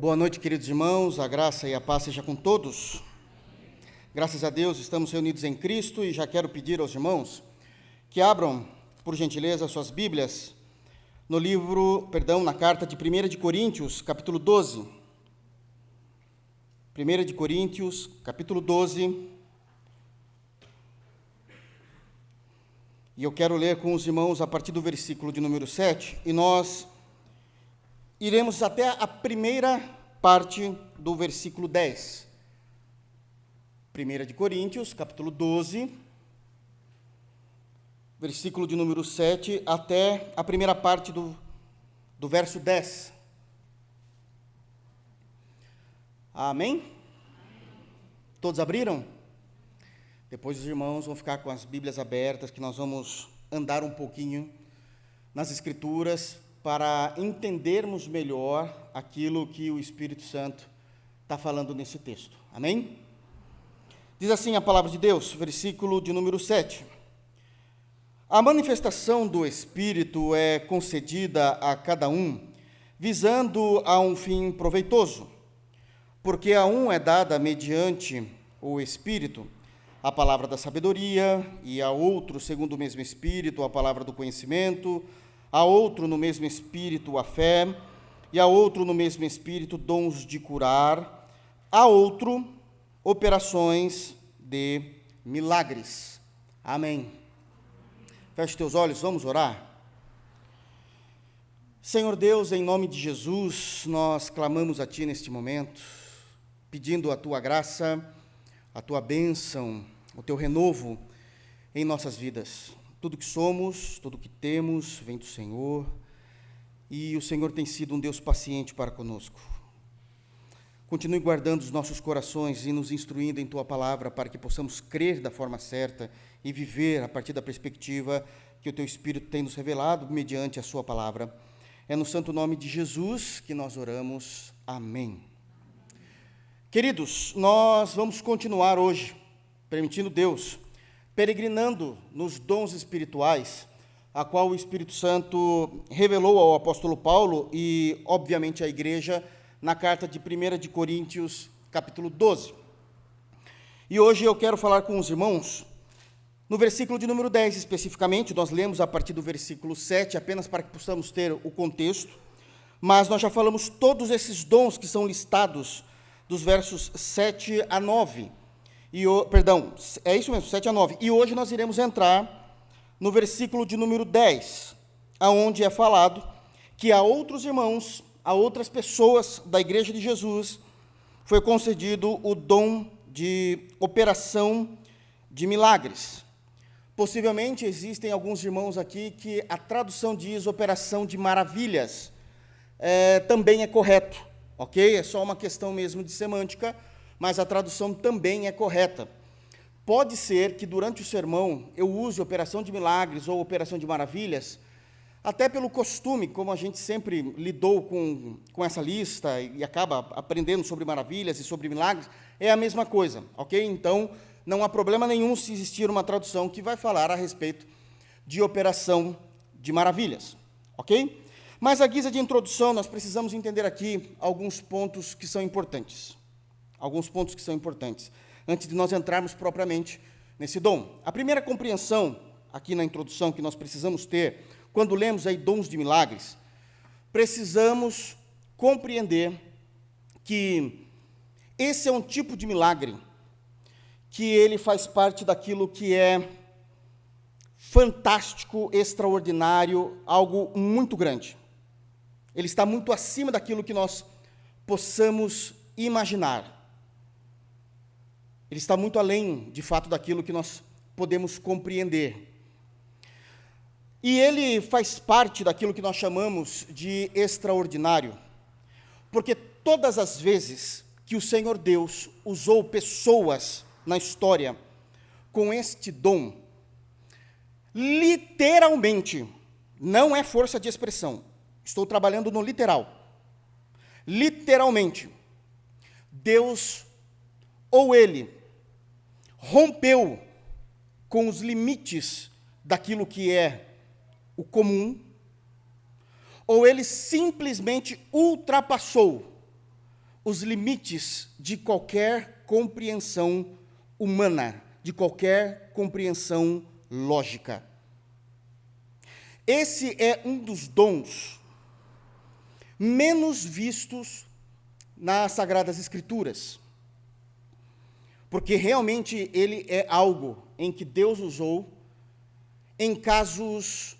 Boa noite, queridos irmãos, a graça e a paz seja com todos. Graças a Deus, estamos reunidos em Cristo e já quero pedir aos irmãos que abram, por gentileza, suas Bíblias na carta de 1 de Coríntios, capítulo 12. 1 de Coríntios, capítulo 12. E eu quero ler com os irmãos a partir do versículo de número 7, e nós iremos até a primeira parte do versículo 10. 1 de Coríntios, capítulo 12, versículo de número 7, até a primeira parte do verso 10. Amém? Todos abriram? Depois os irmãos vão ficar com as Bíblias abertas, que nós vamos andar um pouquinho nas Escrituras para entendermos melhor aquilo que o Espírito Santo está falando nesse texto. Amém? Diz assim a palavra de Deus, versículo de número 7. A manifestação do Espírito é concedida a cada um, visando a um fim proveitoso, porque a um é dada mediante o Espírito a palavra da sabedoria, e a outro, segundo o mesmo Espírito, a palavra do conhecimento, a outro no mesmo Espírito a fé, e a outro no mesmo Espírito dons de curar, a outro operações de milagres. Amém. Feche teus olhos, vamos orar. Senhor Deus, em nome de Jesus, nós clamamos a Ti neste momento, pedindo a Tua graça, a Tua bênção, o Teu renovo em nossas vidas. Tudo que somos, tudo que temos, vem do Senhor, e o Senhor tem sido um Deus paciente para conosco. Continue guardando os nossos corações e nos instruindo em Tua palavra, para que possamos crer da forma certa e viver a partir da perspectiva que o Teu Espírito tem nos revelado mediante a Sua palavra. É no santo nome de Jesus que nós oramos. Amém. Queridos, nós vamos continuar hoje, permitindo Deus, peregrinando nos dons espirituais, a qual o Espírito Santo revelou ao apóstolo Paulo e, obviamente, à igreja, na carta de 1 de Coríntios, capítulo 12. E hoje eu quero falar com os irmãos, no versículo de número 10 especificamente, nós lemos a partir do versículo 7, apenas para que possamos ter o contexto, mas nós já falamos todos esses dons que são listados dos versos 7 a 9. É isso mesmo, 7 a 9. E hoje nós iremos entrar no versículo de número 10, aonde é falado que a outros irmãos, a outras pessoas da Igreja de Jesus, foi concedido o dom de operação de milagres. Possivelmente existem alguns irmãos aqui que a tradução diz operação de maravilhas, também é correto, ok? É só uma questão mesmo de semântica, mas a tradução também é correta. Pode ser que durante o sermão eu use operação de milagres ou operação de maravilhas, até pelo costume, como a gente sempre lidou com essa lista e acaba aprendendo sobre maravilhas e sobre milagres, é a mesma coisa, ok? Então, não há problema nenhum se existir uma tradução que vai falar a respeito de operação de maravilhas, ok? Mas, à guisa de introdução, nós precisamos entender aqui alguns pontos que são importantes. Antes de nós entrarmos propriamente nesse dom. A primeira compreensão, aqui na introdução, que nós precisamos ter, quando lemos aí dons de milagres, precisamos compreender que esse é um tipo de milagre que ele faz parte daquilo que é fantástico, extraordinário, algo muito grande. Ele está muito acima daquilo que nós possamos imaginar. Ele está muito além, de fato, daquilo que nós podemos compreender. E ele faz parte daquilo que nós chamamos de extraordinário, porque todas as vezes que o Senhor Deus usou pessoas na história com este dom, literalmente, não é força de expressão, estou trabalhando no literal. Literalmente, Deus, ou Ele, rompeu com os limites daquilo que é o comum, ou ele simplesmente ultrapassou os limites de qualquer compreensão humana, de qualquer compreensão lógica. Esse é um dos dons menos vistos nas Sagradas Escrituras, porque realmente ele é algo em que Deus usou em casos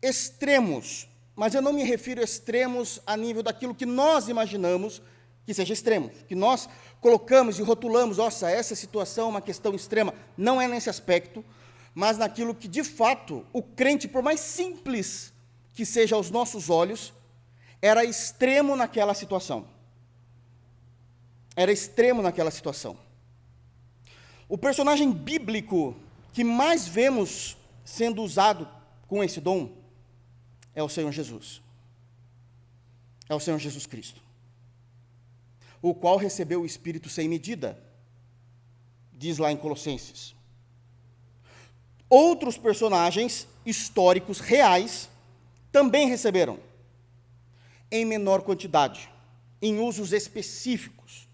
extremos, mas eu não me refiro a extremos a nível daquilo que nós imaginamos que seja extremo, que nós colocamos e rotulamos, nossa, essa situação é uma questão extrema. Não é nesse aspecto, mas naquilo que, de fato, o crente, por mais simples que seja aos nossos olhos, era extremo naquela situação. Era extremo naquela situação. O personagem bíblico que mais vemos sendo usado com esse dom é o Senhor Jesus. É o Senhor Jesus Cristo, o qual recebeu o Espírito sem medida, diz lá em Colossenses. Outros personagens históricos reais também receberam, em menor quantidade, em usos específicos,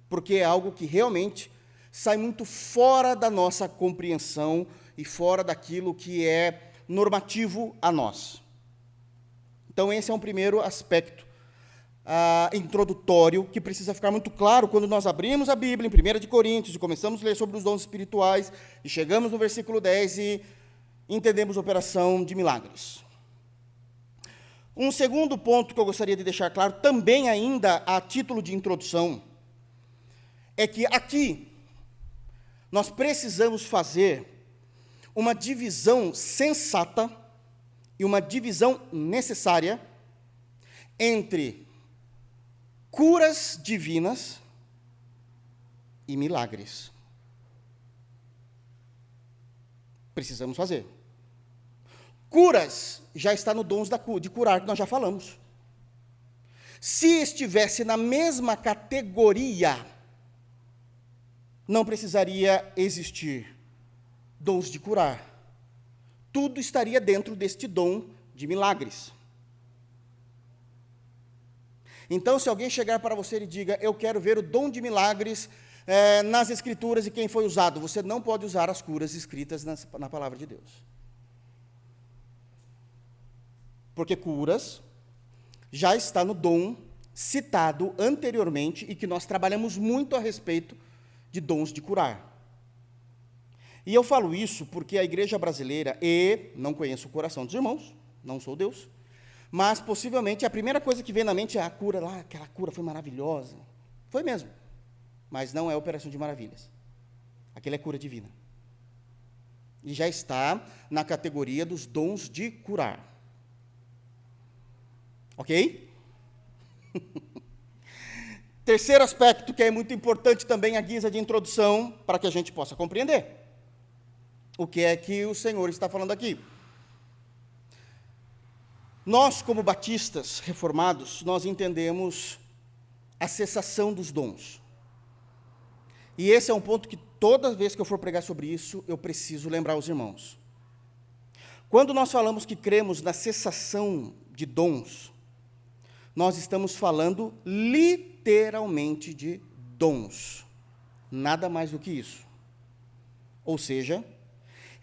porque é algo que realmente sai muito fora da nossa compreensão e fora daquilo que é normativo a nós. Então, esse é um primeiro aspecto introdutório que precisa ficar muito claro quando nós abrimos a Bíblia, em 1 de Coríntios, e começamos a ler sobre os dons espirituais, e chegamos no versículo 10 e entendemos a operação de milagres. Um segundo ponto que eu gostaria de deixar claro, também ainda a título de introdução, é que aqui nós precisamos fazer uma divisão sensata e uma divisão necessária entre curas divinas e milagres. Precisamos fazer. Curas já está no dons de curar, que nós já falamos. Se estivesse na mesma categoria, não precisaria existir dons de curar. Tudo estaria dentro deste dom de milagres. Então, se alguém chegar para você e diga, eu quero ver o dom de milagres nas Escrituras e quem foi usado, você não pode usar as curas escritas na palavra de Deus. Porque curas já está no dom citado anteriormente e que nós trabalhamos muito a respeito de dons de curar. E eu falo isso porque a igreja brasileira, e não conheço o coração dos irmãos, não sou Deus, mas possivelmente a primeira coisa que vem na mente é a cura lá, aquela cura foi maravilhosa. Foi mesmo, mas não é operação de maravilhas. Aquela é cura divina. E já está na categoria dos dons de curar. Ok? Terceiro aspecto que é muito importante também à guisa de introdução, para que a gente possa compreender o que é que o Senhor está falando aqui. Nós, como batistas reformados, nós entendemos a cessação dos dons. E esse é um ponto que toda vez que eu for pregar sobre isso, eu preciso lembrar os irmãos. Quando nós falamos que cremos na cessação de dons, nós estamos falando literalmente de dons, nada mais do que isso. Ou seja,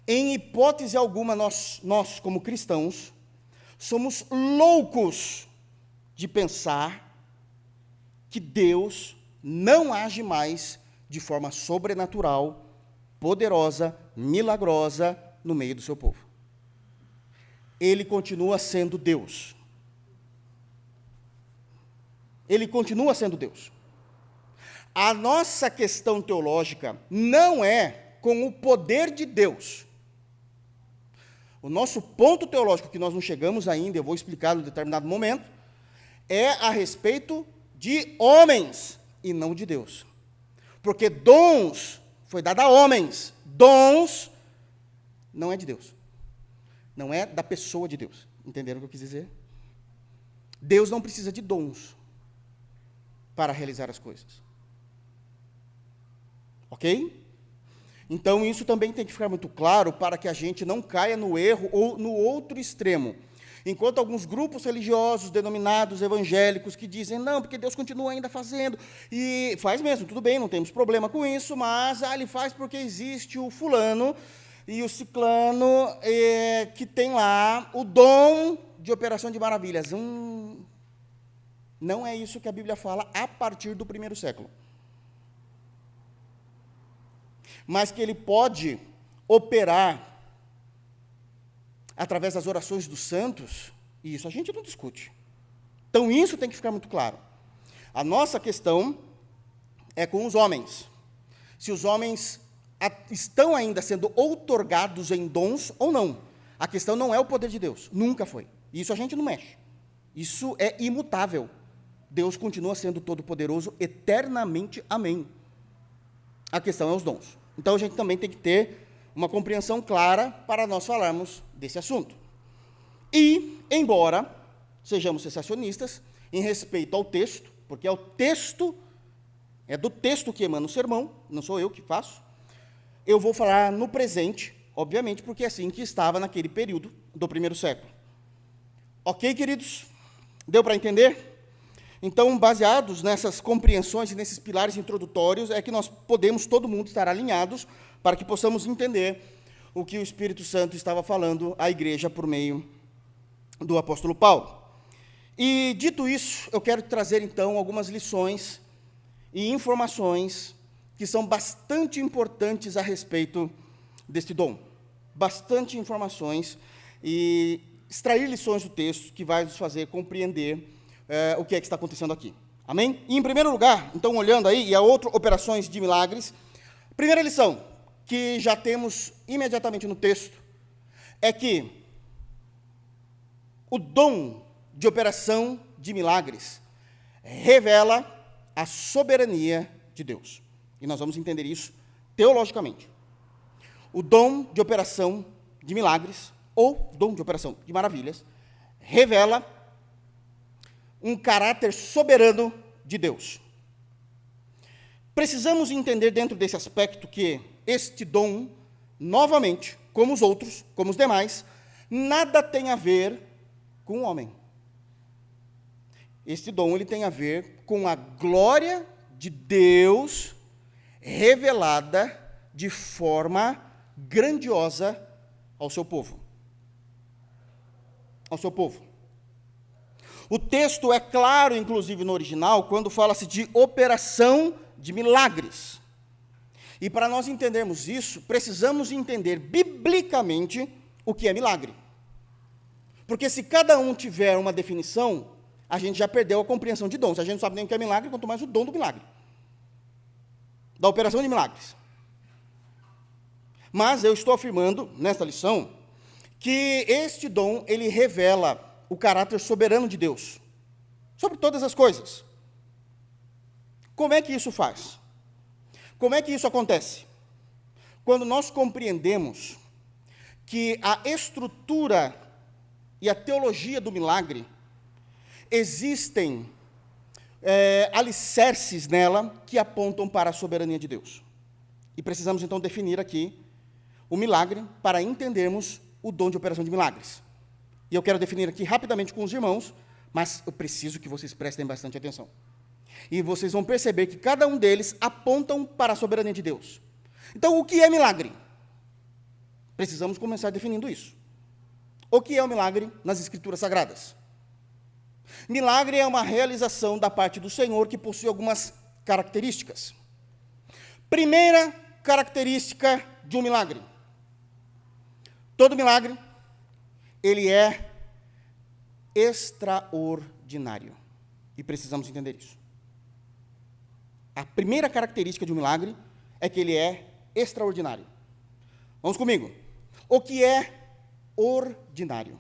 em hipótese alguma, nós como cristãos, somos loucos de pensar que Deus não age mais de forma sobrenatural, poderosa, milagrosa no meio do seu povo. Ele continua sendo Deus. Ele continua sendo Deus. A nossa questão teológica não é com o poder de Deus. O nosso ponto teológico, que nós não chegamos ainda, eu vou explicar em determinado momento, é a respeito de homens e não de Deus. Porque dons foi dado a homens, dons não é de Deus. Não é da pessoa de Deus. Entenderam o que eu quis dizer? Deus não precisa de dons para realizar as coisas. Ok? Então, isso também tem que ficar muito claro para que a gente não caia no erro ou no outro extremo, Enquanto alguns grupos religiosos, denominados evangélicos, que dizem, não, porque Deus continua ainda fazendo, e faz mesmo, tudo bem, não temos problema com isso, mas ele faz porque existe o fulano e o ciclano que tem lá o dom de operação de maravilhas. Não é isso que a Bíblia fala a partir do primeiro século. Mas que ele pode operar através das orações dos santos, e isso a gente não discute. Então, isso tem que ficar muito claro. A nossa questão é com os homens. Se os homens estão ainda sendo outorgados em dons ou não. A questão não é o poder de Deus, nunca foi. Isso a gente não mexe. Isso é imutável. Deus continua sendo todo-poderoso eternamente, amém. A questão é os dons. Então, a gente também tem que ter uma compreensão clara para nós falarmos desse assunto. E, embora sejamos cessacionistas, em respeito ao texto, porque é do texto que emana o sermão, não sou eu que faço, eu vou falar no presente, obviamente, porque é assim que estava naquele período do primeiro século. Ok, queridos? Deu para entender? Então, baseados nessas compreensões e nesses pilares introdutórios, é que nós podemos, todo mundo, estar alinhados para que possamos entender o que o Espírito Santo estava falando à igreja por meio do apóstolo Paulo. E, dito isso, eu quero trazer, então, algumas lições e informações que são bastante importantes a respeito deste dom. Bastante informações e extrair lições do texto que vai nos fazer compreender o que é que está acontecendo aqui. Amém? E, em primeiro lugar, então, olhando aí, e a outras operações de milagres, primeira lição, que já temos imediatamente no texto, é que o dom de operação de milagres revela a soberania de Deus. E nós vamos entender isso teologicamente. O dom de operação de milagres, ou dom de operação de maravilhas, revela um caráter soberano de Deus. Precisamos entender dentro desse aspecto que este dom, novamente, como os outros, como os demais, nada tem a ver com o homem. Este dom ele tem a ver com a glória de Deus revelada de forma grandiosa ao seu povo. Ao seu povo. O texto é claro, inclusive no original, quando fala-se de operação de milagres. E para nós entendermos isso, precisamos entender biblicamente o que é milagre. Porque se cada um tiver uma definição, a gente já perdeu a compreensão de dons. A gente não sabe nem o que é milagre, quanto mais o dom do milagre. Da operação de milagres. Mas eu estou afirmando, nesta lição, que este dom, ele revela o caráter soberano de Deus sobre todas as coisas. Como é que isso faz? Como é que isso acontece? Quando nós compreendemos que a estrutura e a teologia do milagre existem alicerces nela que apontam para a soberania de Deus. E precisamos, então, definir aqui o milagre para entendermos o dom de operação de milagres. E eu quero definir aqui rapidamente com os irmãos, mas eu preciso que vocês prestem bastante atenção. E vocês vão perceber que cada um deles apontam para a soberania de Deus. Então, o que é milagre? Precisamos começar definindo isso. O que é o milagre nas Escrituras Sagradas? Milagre é uma realização da parte do Senhor que possui algumas características. Primeira característica de um milagre. Todo milagre, ele é extraordinário. E precisamos entender isso. A primeira característica de um milagre é que ele é extraordinário. Vamos comigo. O que é ordinário?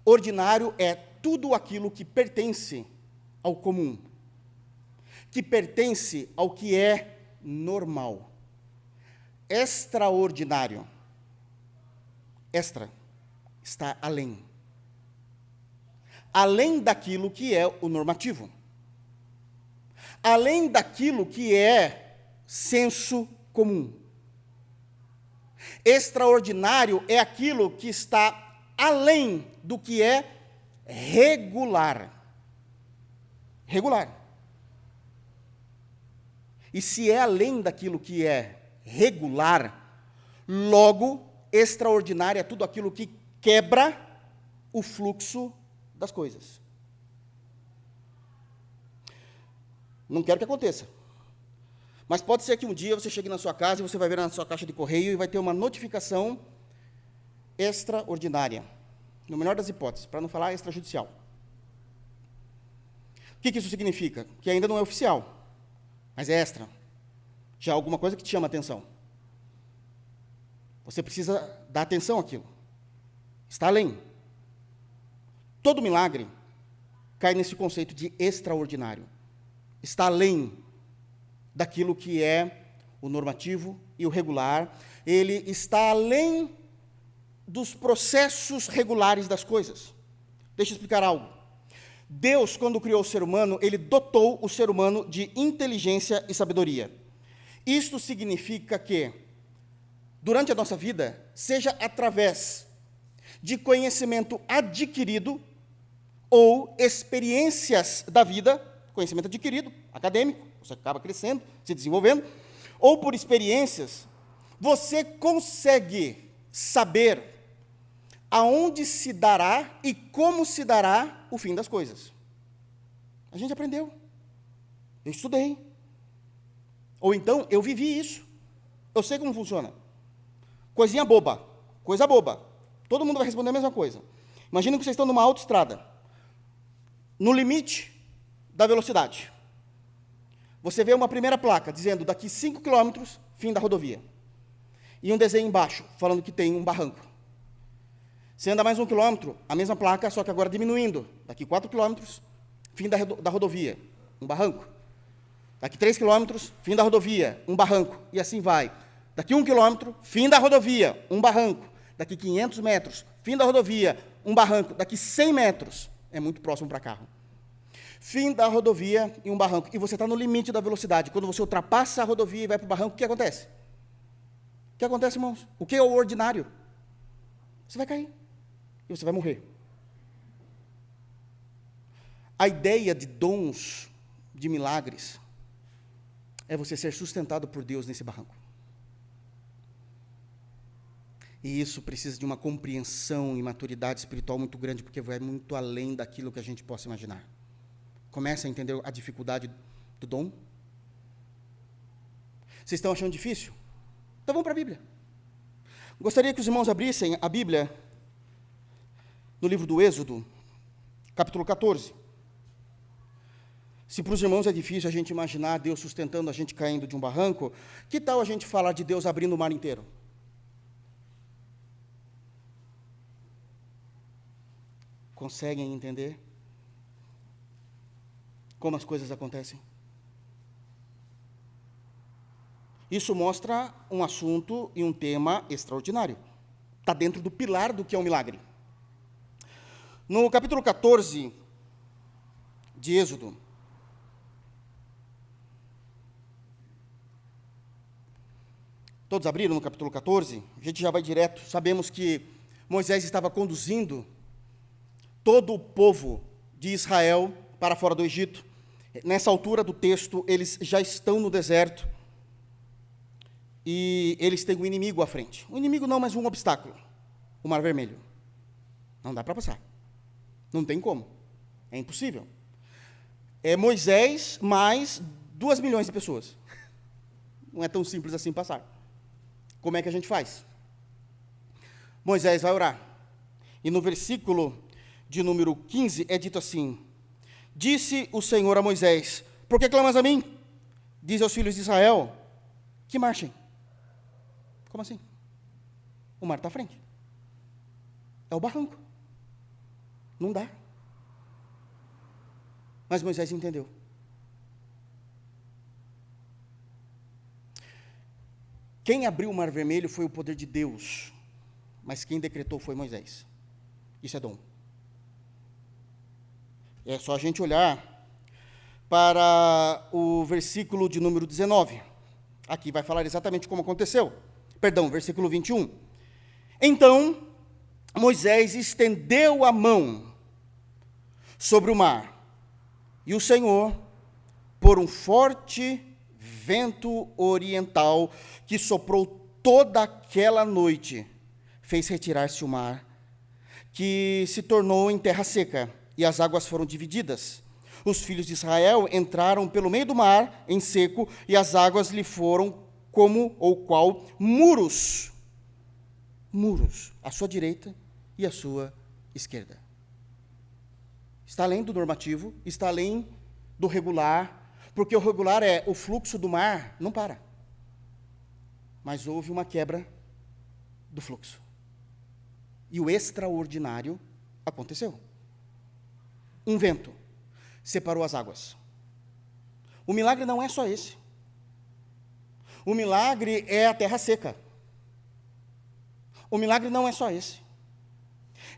Ordinário é tudo aquilo que pertence ao comum, que pertence ao que é normal. Extraordinário. Extra está além. Além daquilo que é o normativo. Além daquilo que é senso comum. Extraordinário é aquilo que está além do que é regular. Regular. E se é além daquilo que é regular, logo, extraordinário é tudo aquilo que quebra o fluxo das coisas. Não quero que aconteça. Mas pode ser que um dia você chegue na sua casa e você vai ver na sua caixa de correio e vai ter uma notificação extraordinária. No menor das hipóteses, para não falar extrajudicial. O que isso significa? Que ainda não é oficial, mas é extra. Já é alguma coisa que te chama a atenção. Você precisa dar atenção àquilo. Está além. Todo milagre cai nesse conceito de extraordinário. Está além daquilo que é o normativo e o regular. Ele está além dos processos regulares das coisas. Deixa eu explicar algo. Deus, quando criou o ser humano, ele dotou o ser humano de inteligência e sabedoria. Isto significa que, durante a nossa vida, seja através de conhecimento adquirido ou experiências da vida, conhecimento adquirido, acadêmico, você acaba crescendo, se desenvolvendo, ou por experiências, você consegue saber aonde se dará e como se dará o fim das coisas. A gente aprendeu. Eu estudei. Ou então, eu vivi isso. Eu sei como funciona. Coisinha boba. Coisa boba. Todo mundo vai responder a mesma coisa. Imagina que vocês estão numa autoestrada. No limite da velocidade. Você vê uma primeira placa dizendo daqui 5 quilômetros, fim da rodovia. E um desenho embaixo, falando que tem um barranco. Você anda mais 1 quilômetro, a mesma placa, só que agora diminuindo. Daqui 4 quilômetros, fim da rodovia, um barranco. Daqui 3 quilômetros, fim da rodovia, um barranco. E assim vai. Daqui 1 quilômetro, fim da rodovia, um barranco. Daqui 500 metros, fim da rodovia, um barranco. Daqui 100 metros, é muito próximo para carro. Fim da rodovia e um barranco. E você está no limite da velocidade. Quando você ultrapassa a rodovia e vai para o barranco, o que acontece? O que acontece, irmãos? O que é o ordinário? Você vai cair. E você vai morrer. A ideia de dons, de milagres, é você ser sustentado por Deus nesse barranco. E isso precisa de uma compreensão e maturidade espiritual muito grande, porque vai muito além daquilo que a gente possa imaginar. Começa a entender a dificuldade do dom? Vocês estão achando difícil? Então vamos para a Bíblia. Gostaria que os irmãos abrissem a Bíblia no livro do Êxodo, capítulo 14. Se para os irmãos é difícil a gente imaginar Deus sustentando a gente caindo de um barranco, que tal a gente falar de Deus abrindo o mar inteiro? Conseguem entender como as coisas acontecem? Isso mostra um assunto e um tema extraordinário. Está dentro do pilar do que é um milagre. No capítulo 14 de Êxodo, todos abriram no capítulo 14? A gente já vai direto. Sabemos que Moisés estava conduzindo todo o povo de Israel para fora do Egito. Nessa altura do texto, eles já estão no deserto e eles têm um inimigo à frente. Um inimigo não, mas um obstáculo. O Mar Vermelho. Não dá para passar. Não tem como. É impossível. É Moisés mais 2 milhões de pessoas. Não é tão simples assim passar. Como é que a gente faz? Moisés vai orar. E no versículo de número 15 é dito assim: disse o Senhor a Moisés: por que clamas a mim? Diz aos filhos de Israel que marchem. Como assim? O mar está à frente. É o barranco. Não dá. Mas Moisés entendeu. Quem abriu o Mar Vermelho foi o poder de Deus, mas quem decretou foi Moisés. Isso é dom. É só a gente olhar para o versículo de número 19. Aqui vai falar exatamente como aconteceu. Perdão, versículo 21. Então Moisés estendeu a mão sobre o mar, e o Senhor, por um forte vento oriental que soprou toda aquela noite, fez retirar-se o mar, que se tornou em terra seca, e as águas foram divididas. Os filhos de Israel entraram pelo meio do mar, em seco, e as águas lhe foram como ou qual muros, à sua direita e à sua esquerda. Está além do normativo, está além do regular, porque o regular é o fluxo do mar, não para. Mas houve uma quebra do fluxo. E o extraordinário aconteceu. Um vento separou as águas. O milagre não é só esse. O milagre é a terra seca. O milagre não é só esse.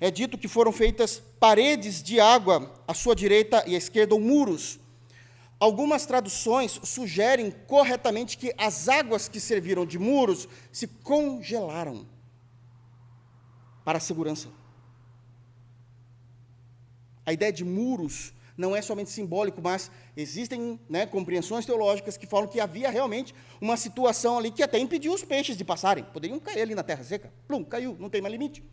É dito que foram feitas paredes de água à sua direita e à esquerda, ou muros. Algumas traduções sugerem corretamente que as águas que serviram de muros se congelaram para a segurança. A ideia de muros não é somente simbólico, mas existem compreensões teológicas que falam que havia realmente uma situação ali que até impediu os peixes de passarem. Poderiam cair ali na terra seca. Plum, caiu, não tem mais limite.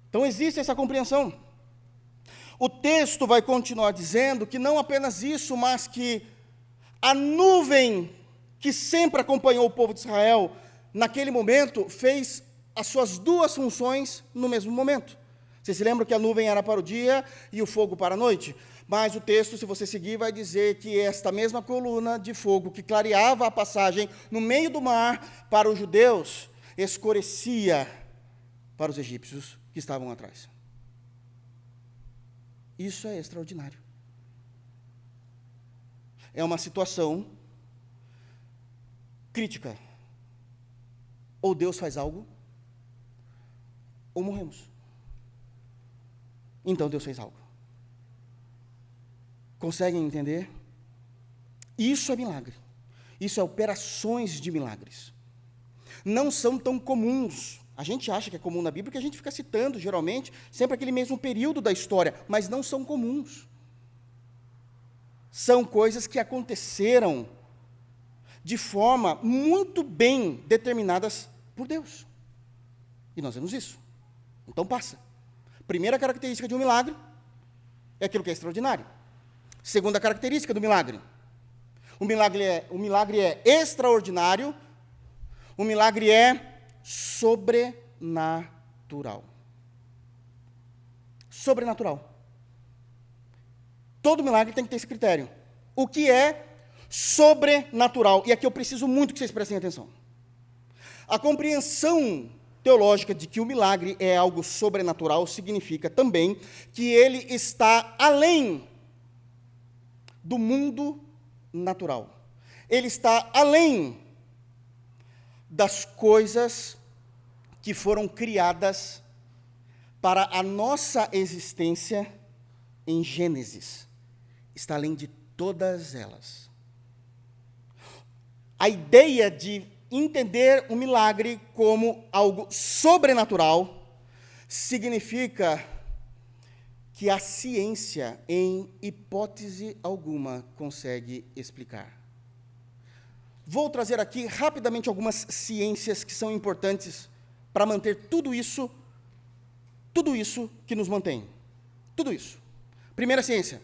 Então existe essa compreensão. O texto vai continuar dizendo que não apenas isso, mas que a nuvem que sempre acompanhou o povo de Israel, naquele momento, fez as suas duas funções no mesmo momento. Você se lembra que a nuvem era para o dia e o fogo para a noite? Mas o texto, se você seguir, vai dizer que esta mesma coluna de fogo que clareava a passagem no meio do mar para os judeus, escurecia para os egípcios que estavam atrás. Isso é extraordinário. É uma situação crítica. Ou Deus faz algo, ou morremos. Então Deus fez algo. Conseguem entender? Isso é milagre. Isso é operações de milagres. Não são tão comuns. A gente acha que é comum na Bíblia, porque a gente fica citando, geralmente, sempre aquele mesmo período da história, mas não são comuns. São coisas que aconteceram de forma muito bem determinadas por Deus. E nós vemos isso. Então passa. Primeira característica de um milagre é aquilo que é extraordinário. Segunda característica do milagre. O milagre é extraordinário, o milagre é sobrenatural. Sobrenatural. Todo milagre tem que ter esse critério. O que é sobrenatural? E aqui eu preciso muito que vocês prestem atenção. A compreensão teológica de que o milagre é algo sobrenatural significa também que ele está além do mundo natural. Ele está além das coisas que foram criadas para a nossa existência em Gênesis. Está além de todas elas. A ideia de entender o milagre como algo sobrenatural significa que a ciência, em hipótese alguma, consegue explicar. Vou trazer aqui rapidamente algumas ciências que são importantes para manter tudo isso que nos mantém. Tudo isso. Primeira ciência,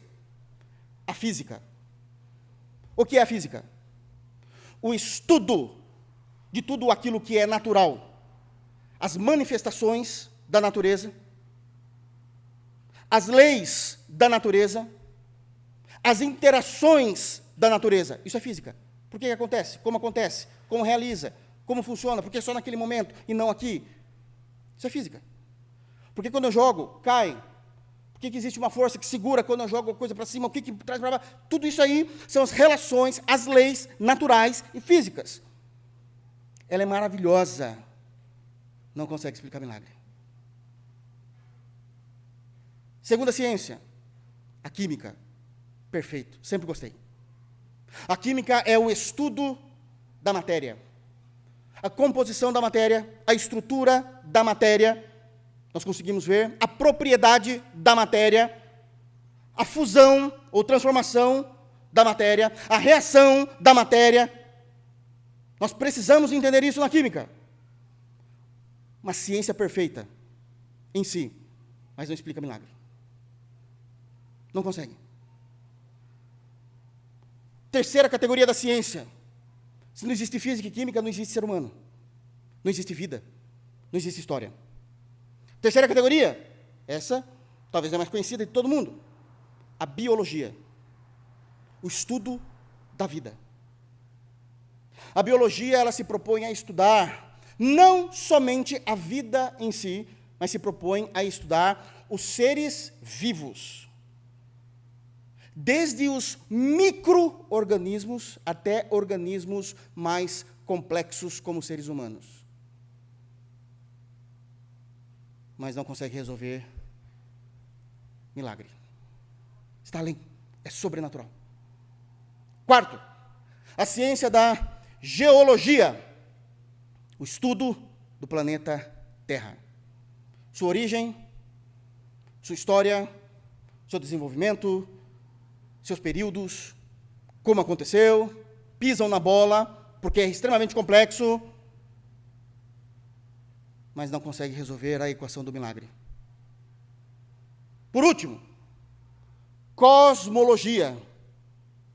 a física. O que é a física? O estudo de tudo aquilo que é natural, as manifestações da natureza, as leis da natureza, as interações da natureza. Isso é física. Por que acontece? Como realiza? Como funciona? Por que só naquele momento e não aqui? Isso é física. Porque quando eu jogo, cai. Por que existe uma força que segura quando eu jogo a coisa para cima? O que traz para baixo? Tudo isso aí são as relações, as leis naturais e físicas. Ela é maravilhosa. Não consegue explicar milagre. Segunda ciência, a química. Perfeito, sempre gostei. A química é o estudo da matéria. a composição da matéria, a estrutura da matéria, nós conseguimos ver a propriedade da matéria, a fusão ou transformação da matéria, a reação da matéria. Nós precisamos entender isso na química. Uma ciência perfeita em si, mas não explica milagre. Não consegue. Terceira categoria da ciência. Se não existe física e química, não existe ser humano. Não existe vida. Não existe história. Terceira categoria, essa talvez é a mais conhecida de todo mundo, a biologia, o estudo da vida. A biologia, ela se propõe a estudar não somente a vida em si, mas se propõe a estudar os seres vivos, desde os micro-organismos até organismos mais complexos como os seres humanos. Mas não consegue resolver milagre. Está além, é sobrenatural. Quarto, a ciência da geologia, o estudo do planeta Terra. Sua origem, sua história, seu desenvolvimento, seus períodos, como aconteceu, pisam na bola, porque é extremamente complexo, mas não consegue resolver a equação do milagre. Por último, cosmologia,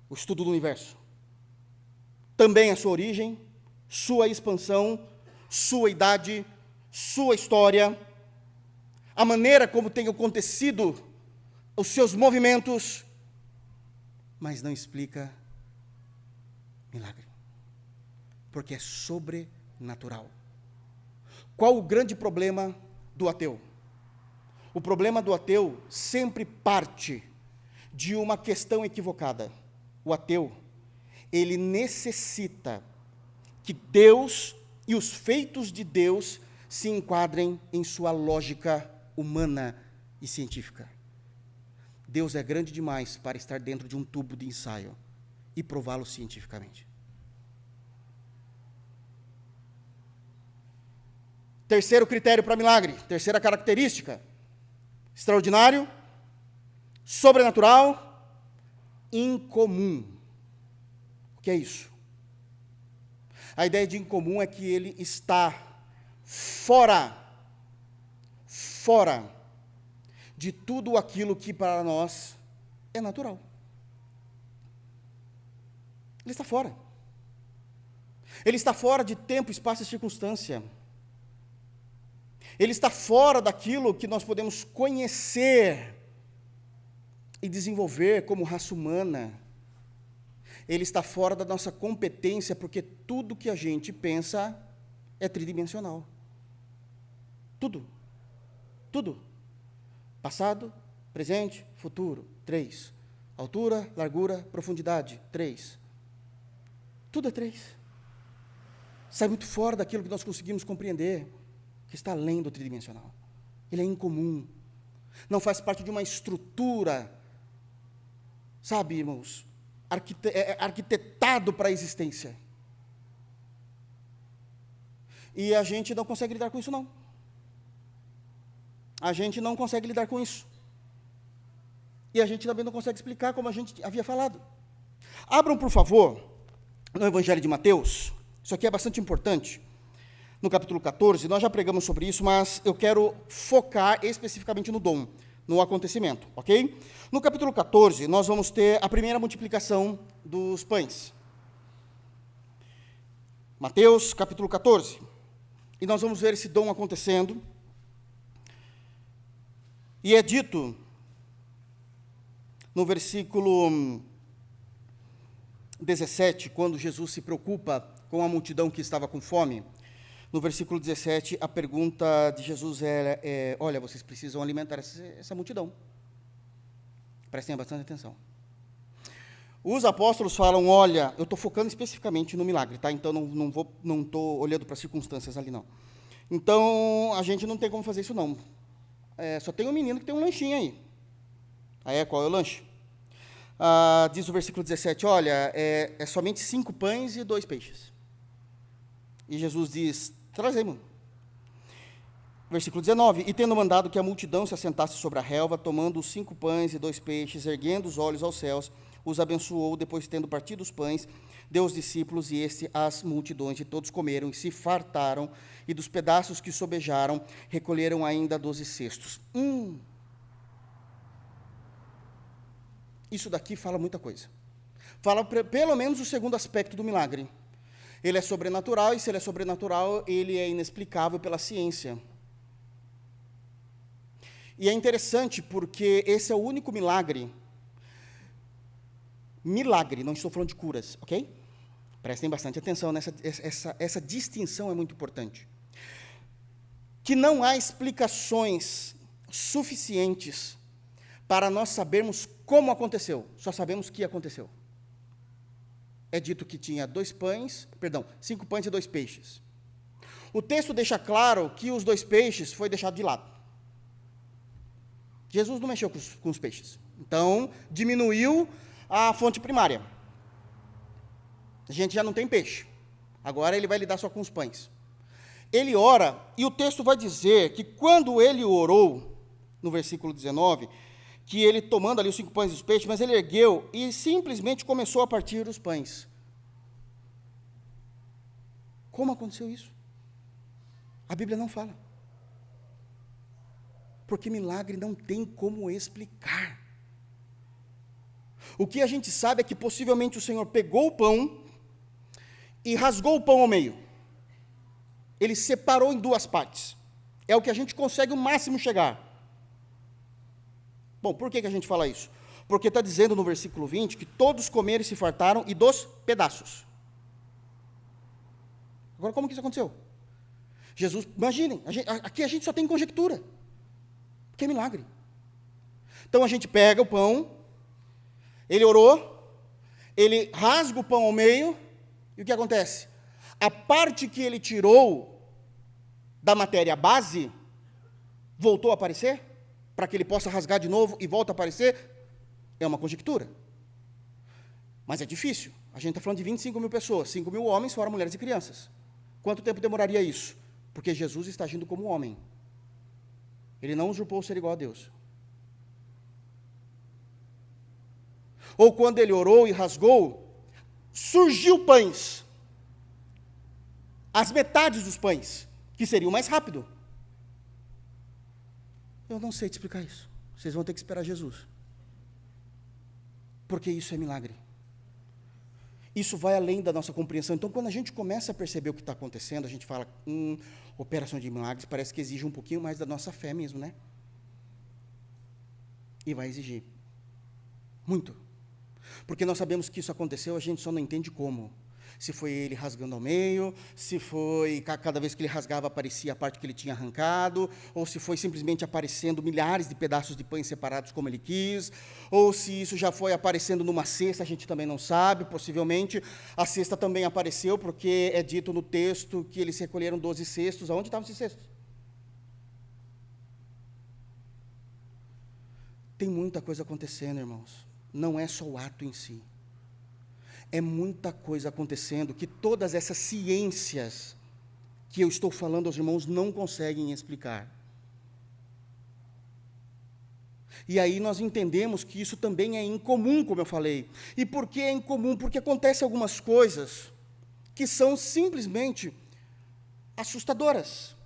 o estudo do universo. Também a sua origem, sua expansão, sua idade, sua história, a maneira como tem acontecido os seus movimentos, mas não explica milagre, porque é sobrenatural. Qual o grande problema do ateu? O problema do ateu sempre parte de uma questão equivocada. O ateu, ele necessita que Deus e os feitos de Deus se enquadrem em sua lógica humana e científica. Deus é grande demais para estar dentro de um tubo de ensaio e prová-lo cientificamente. Terceiro critério para milagre, terceira característica: extraordinário, sobrenatural, incomum. O que é isso? A ideia de incomum é que ele está fora de tudo aquilo que para nós é natural. Ele está fora. Ele está fora de tempo, espaço e circunstância. Ele está fora daquilo que nós podemos conhecer e desenvolver como raça humana. Ele está fora da nossa competência, porque tudo que a gente pensa é tridimensional. Tudo. Tudo. Passado, presente, futuro. 3. Altura, largura, profundidade. 3. Tudo é 3. Sai muito fora daquilo que nós conseguimos compreender, que está além do tridimensional. Ele é incomum. Não faz parte de uma estrutura, sabe, irmãos, arquitetado para a existência. E a gente não consegue lidar com isso, não. A gente não consegue lidar com isso. E a gente também não consegue explicar, como a gente havia falado. Abram, por favor, no Evangelho de Mateus. Isso aqui é bastante importante. No capítulo 14, nós já pregamos sobre isso, mas eu quero focar especificamente no dom, no acontecimento, ok? No capítulo 14, nós vamos ter a primeira multiplicação dos pães. Mateus, capítulo 14. E nós vamos ver esse dom acontecendo. E é dito, no versículo 17, quando Jesus se preocupa com a multidão que estava com fome. No versículo 17, a pergunta de Jesus é olha, vocês precisam alimentar essa multidão. Prestem bastante atenção. Os apóstolos falam, olha, eu estou focando especificamente no milagre, tá? Então não estou olhando para as circunstâncias ali, não. Então, a gente não tem como fazer isso, não. Só tem um menino que tem um lanchinho aí. Qual é o lanche? Diz o versículo 17, olha, é somente 5 pães e 2 peixes. E Jesus diz, trazemos. Versículo 19, e tendo mandado que a multidão se assentasse sobre a relva, tomando os 5 pães e 2 peixes, erguendo os olhos aos céus, os abençoou, depois tendo partido os pães, deu aos discípulos, e este às multidões, e todos comeram e se fartaram, e dos pedaços que sobejaram, recolheram ainda 12 cestos. Isso daqui fala muita coisa. Fala pelo menos o segundo aspecto do milagre. Ele é sobrenatural, e se ele é sobrenatural, ele é inexplicável pela ciência. E é interessante porque esse é o único milagre, não estou falando de curas, ok? Prestem bastante atenção, essa distinção é muito importante. Que não há explicações suficientes para nós sabermos como aconteceu, só sabemos que aconteceu. É dito que tinha 5 pães e 2 peixes. O texto deixa claro que os 2 peixes foi deixado de lado. Jesus não mexeu com os peixes. Então, diminuiu a fonte primária. A gente já não tem peixe. Agora ele vai lidar só com os pães. Ele ora, e o texto vai dizer que quando ele orou, no versículo 19, que ele tomando ali os 5 pães e os peixes, mas ele ergueu e simplesmente começou a partir os pães. Como aconteceu isso? A Bíblia não fala. Porque milagre não tem como explicar. O que a gente sabe é que possivelmente o Senhor pegou o pão e rasgou o pão ao meio. Ele separou em 2 partes. É o que a gente consegue o máximo chegar. Bom, por que a gente fala isso? Porque está dizendo no versículo 20 que todos comeram e se fartaram e dos pedaços. Agora, como que isso aconteceu? Jesus, imaginem, aqui a gente só tem conjectura. Que é milagre. Então a gente pega o pão, ele orou, ele rasga o pão ao meio, e o que acontece? A parte que ele tirou da matéria base, voltou a aparecer, para que ele possa rasgar de novo e volta a aparecer, é uma conjectura. Mas é difícil. A gente está falando de 25 mil pessoas, 5 mil homens, fora mulheres e crianças. Quanto tempo demoraria isso? Porque Jesus está agindo como homem. Ele não usurpou o ser igual a Deus. Ou quando ele orou e rasgou, surgiu pães. As metades dos pães, que seriam mais rápido. Eu não sei te explicar isso. Vocês vão ter que esperar Jesus. Porque isso é milagre. Isso vai além da nossa compreensão. Então, quando a gente começa a perceber o que está acontecendo, a gente fala, operação de milagres parece que exige um pouquinho mais da nossa fé mesmo, né? E vai exigir. Muito. Porque nós sabemos que isso aconteceu, a gente só não entende como. Se foi ele rasgando ao meio, se foi, cada vez que ele rasgava, aparecia a parte que ele tinha arrancado, ou se foi simplesmente aparecendo milhares de pedaços de pães separados como ele quis, ou se isso já foi aparecendo numa cesta, a gente também não sabe, possivelmente a cesta também apareceu, porque é dito no texto que eles recolheram 12 cestos. Aonde estavam esses cestos? Tem muita coisa acontecendo, irmãos. Não é só o ato em si. É muita coisa acontecendo que todas essas ciências que eu estou falando aos irmãos não conseguem explicar. E aí nós entendemos que isso também é incomum, como eu falei. E por que é incomum? Porque acontecem algumas coisas que são simplesmente assustadoras.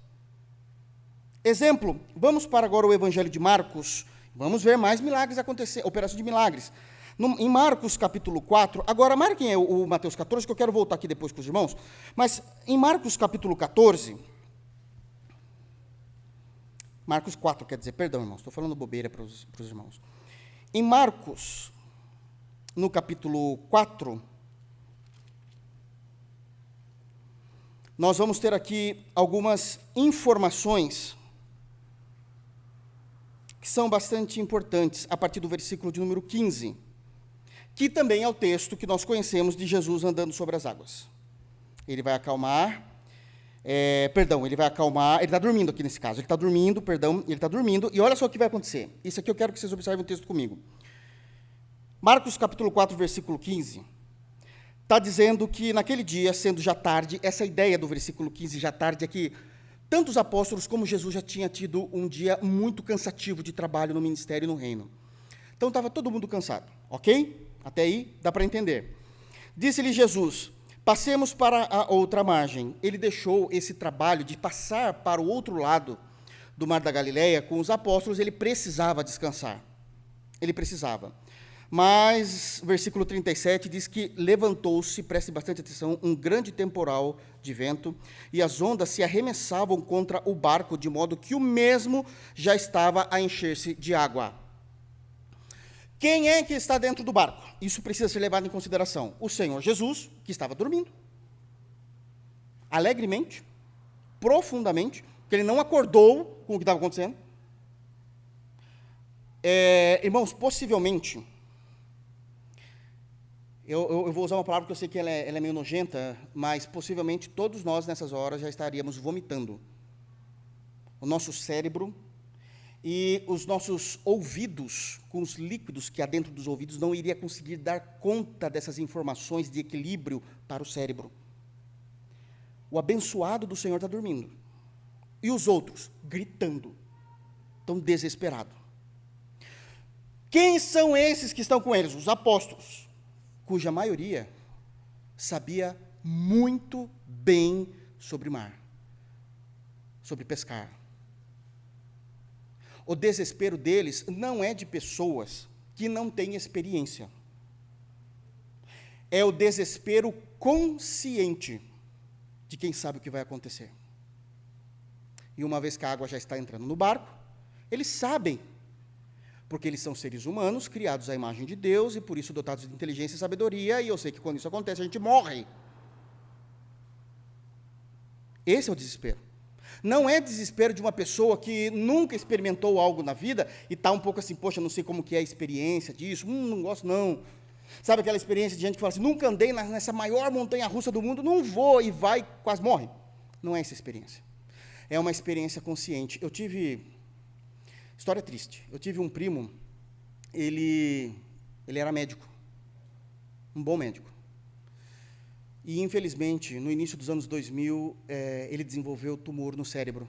Exemplo, vamos para agora o Evangelho de Marcos, vamos ver mais milagres acontecer, operação de milagres. Em Marcos capítulo 4, agora marquem o Mateus 14, que eu quero voltar aqui depois com os irmãos, mas em Marcos capítulo 14, Marcos 4, quer dizer, perdão, irmãos, estou falando bobeira para os irmãos. Em Marcos, no capítulo 4, nós vamos ter aqui algumas informações que são bastante importantes, a partir do versículo de número 15, que também é o texto que nós conhecemos de Jesus andando sobre as águas. Ele vai acalmar, ele está dormindo aqui nesse caso, ele está dormindo, e olha só o que vai acontecer. Isso aqui eu quero que vocês observem o texto comigo. Marcos capítulo 4, versículo 15. está dizendo que naquele dia, sendo já tarde, essa ideia do versículo 15, já tarde, é que tanto os apóstolos como Jesus já tinha tido um dia muito cansativo de trabalho no ministério e no reino. Então estava todo mundo cansado, ok? Até aí dá para entender. Disse-lhe Jesus: passemos para a outra margem. Ele deixou esse trabalho de passar para o outro lado do Mar da Galileia com os apóstolos, ele precisava descansar. Ele precisava. Mas, versículo 37 diz que levantou-se, preste bastante atenção, um grande temporal de vento, e as ondas se arremessavam contra o barco, de modo que o mesmo já estava a encher-se de água. Quem é que está dentro do barco? Isso precisa ser levado em consideração. O Senhor Jesus, que estava dormindo, alegremente, profundamente, porque ele não acordou com o que estava acontecendo. Irmãos, possivelmente, eu vou usar uma palavra que eu sei que ela é meio nojenta, mas possivelmente todos nós nessas horas já estaríamos vomitando. O nosso cérebro e os nossos ouvidos, com os líquidos que há dentro dos ouvidos, não iria conseguir dar conta dessas informações de equilíbrio para o cérebro. O abençoado do Senhor está dormindo. E os outros, gritando, estão desesperados. Quem são esses que estão com eles? Os apóstolos, cuja maioria sabia muito bem sobre mar, sobre pescar. O desespero deles não é de pessoas que não têm experiência. É o desespero consciente de quem sabe o que vai acontecer. E uma vez que a água já está entrando no barco, eles sabem, porque eles são seres humanos, criados à imagem de Deus, e por isso dotados de inteligência e sabedoria, e eu sei que quando isso acontece, a gente morre. Esse é o desespero. Não é desespero de uma pessoa que nunca experimentou algo na vida, e está um pouco assim, poxa, não sei como que é a experiência disso, não gosto não. Sabe aquela experiência de gente que fala assim, nunca andei nessa maior montanha-russa do mundo, não vou, e vai, quase morre. Não é essa experiência. É uma experiência consciente. História triste, eu tive um primo, ele era médico, um bom médico. E, infelizmente, no início dos anos 2000, ele desenvolveu tumor no cérebro.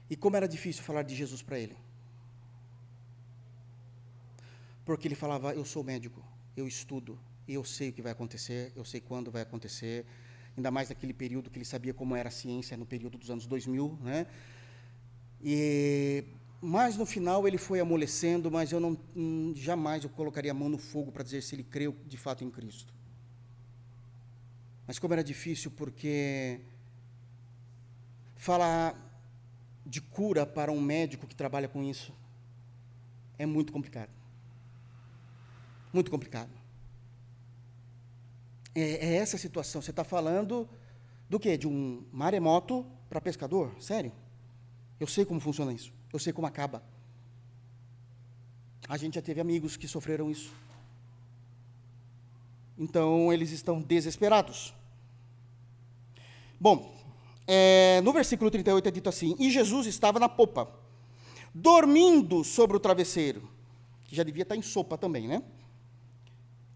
E como era difícil falar de Jesus para ele. Porque ele falava, eu sou médico, eu estudo, eu sei o que vai acontecer, eu sei quando vai acontecer, ainda mais naquele período que ele sabia como era a ciência, no período dos anos 2000, né? Mas, no final, ele foi amolecendo, mas eu jamais eu colocaria a mão no fogo para dizer se ele creu de fato em Cristo. Mas como era difícil, porque falar de cura para um médico que trabalha com isso é muito complicado. Muito complicado. É essa a situação. Você está falando do quê? De um maremoto para pescador? Sério? Eu sei como funciona isso. Eu sei como acaba. A gente já teve amigos que sofreram isso. Então, eles estão desesperados. Bom, no versículo 38 é dito assim, e Jesus estava na popa, dormindo sobre o travesseiro, que já devia estar em sopa também, né?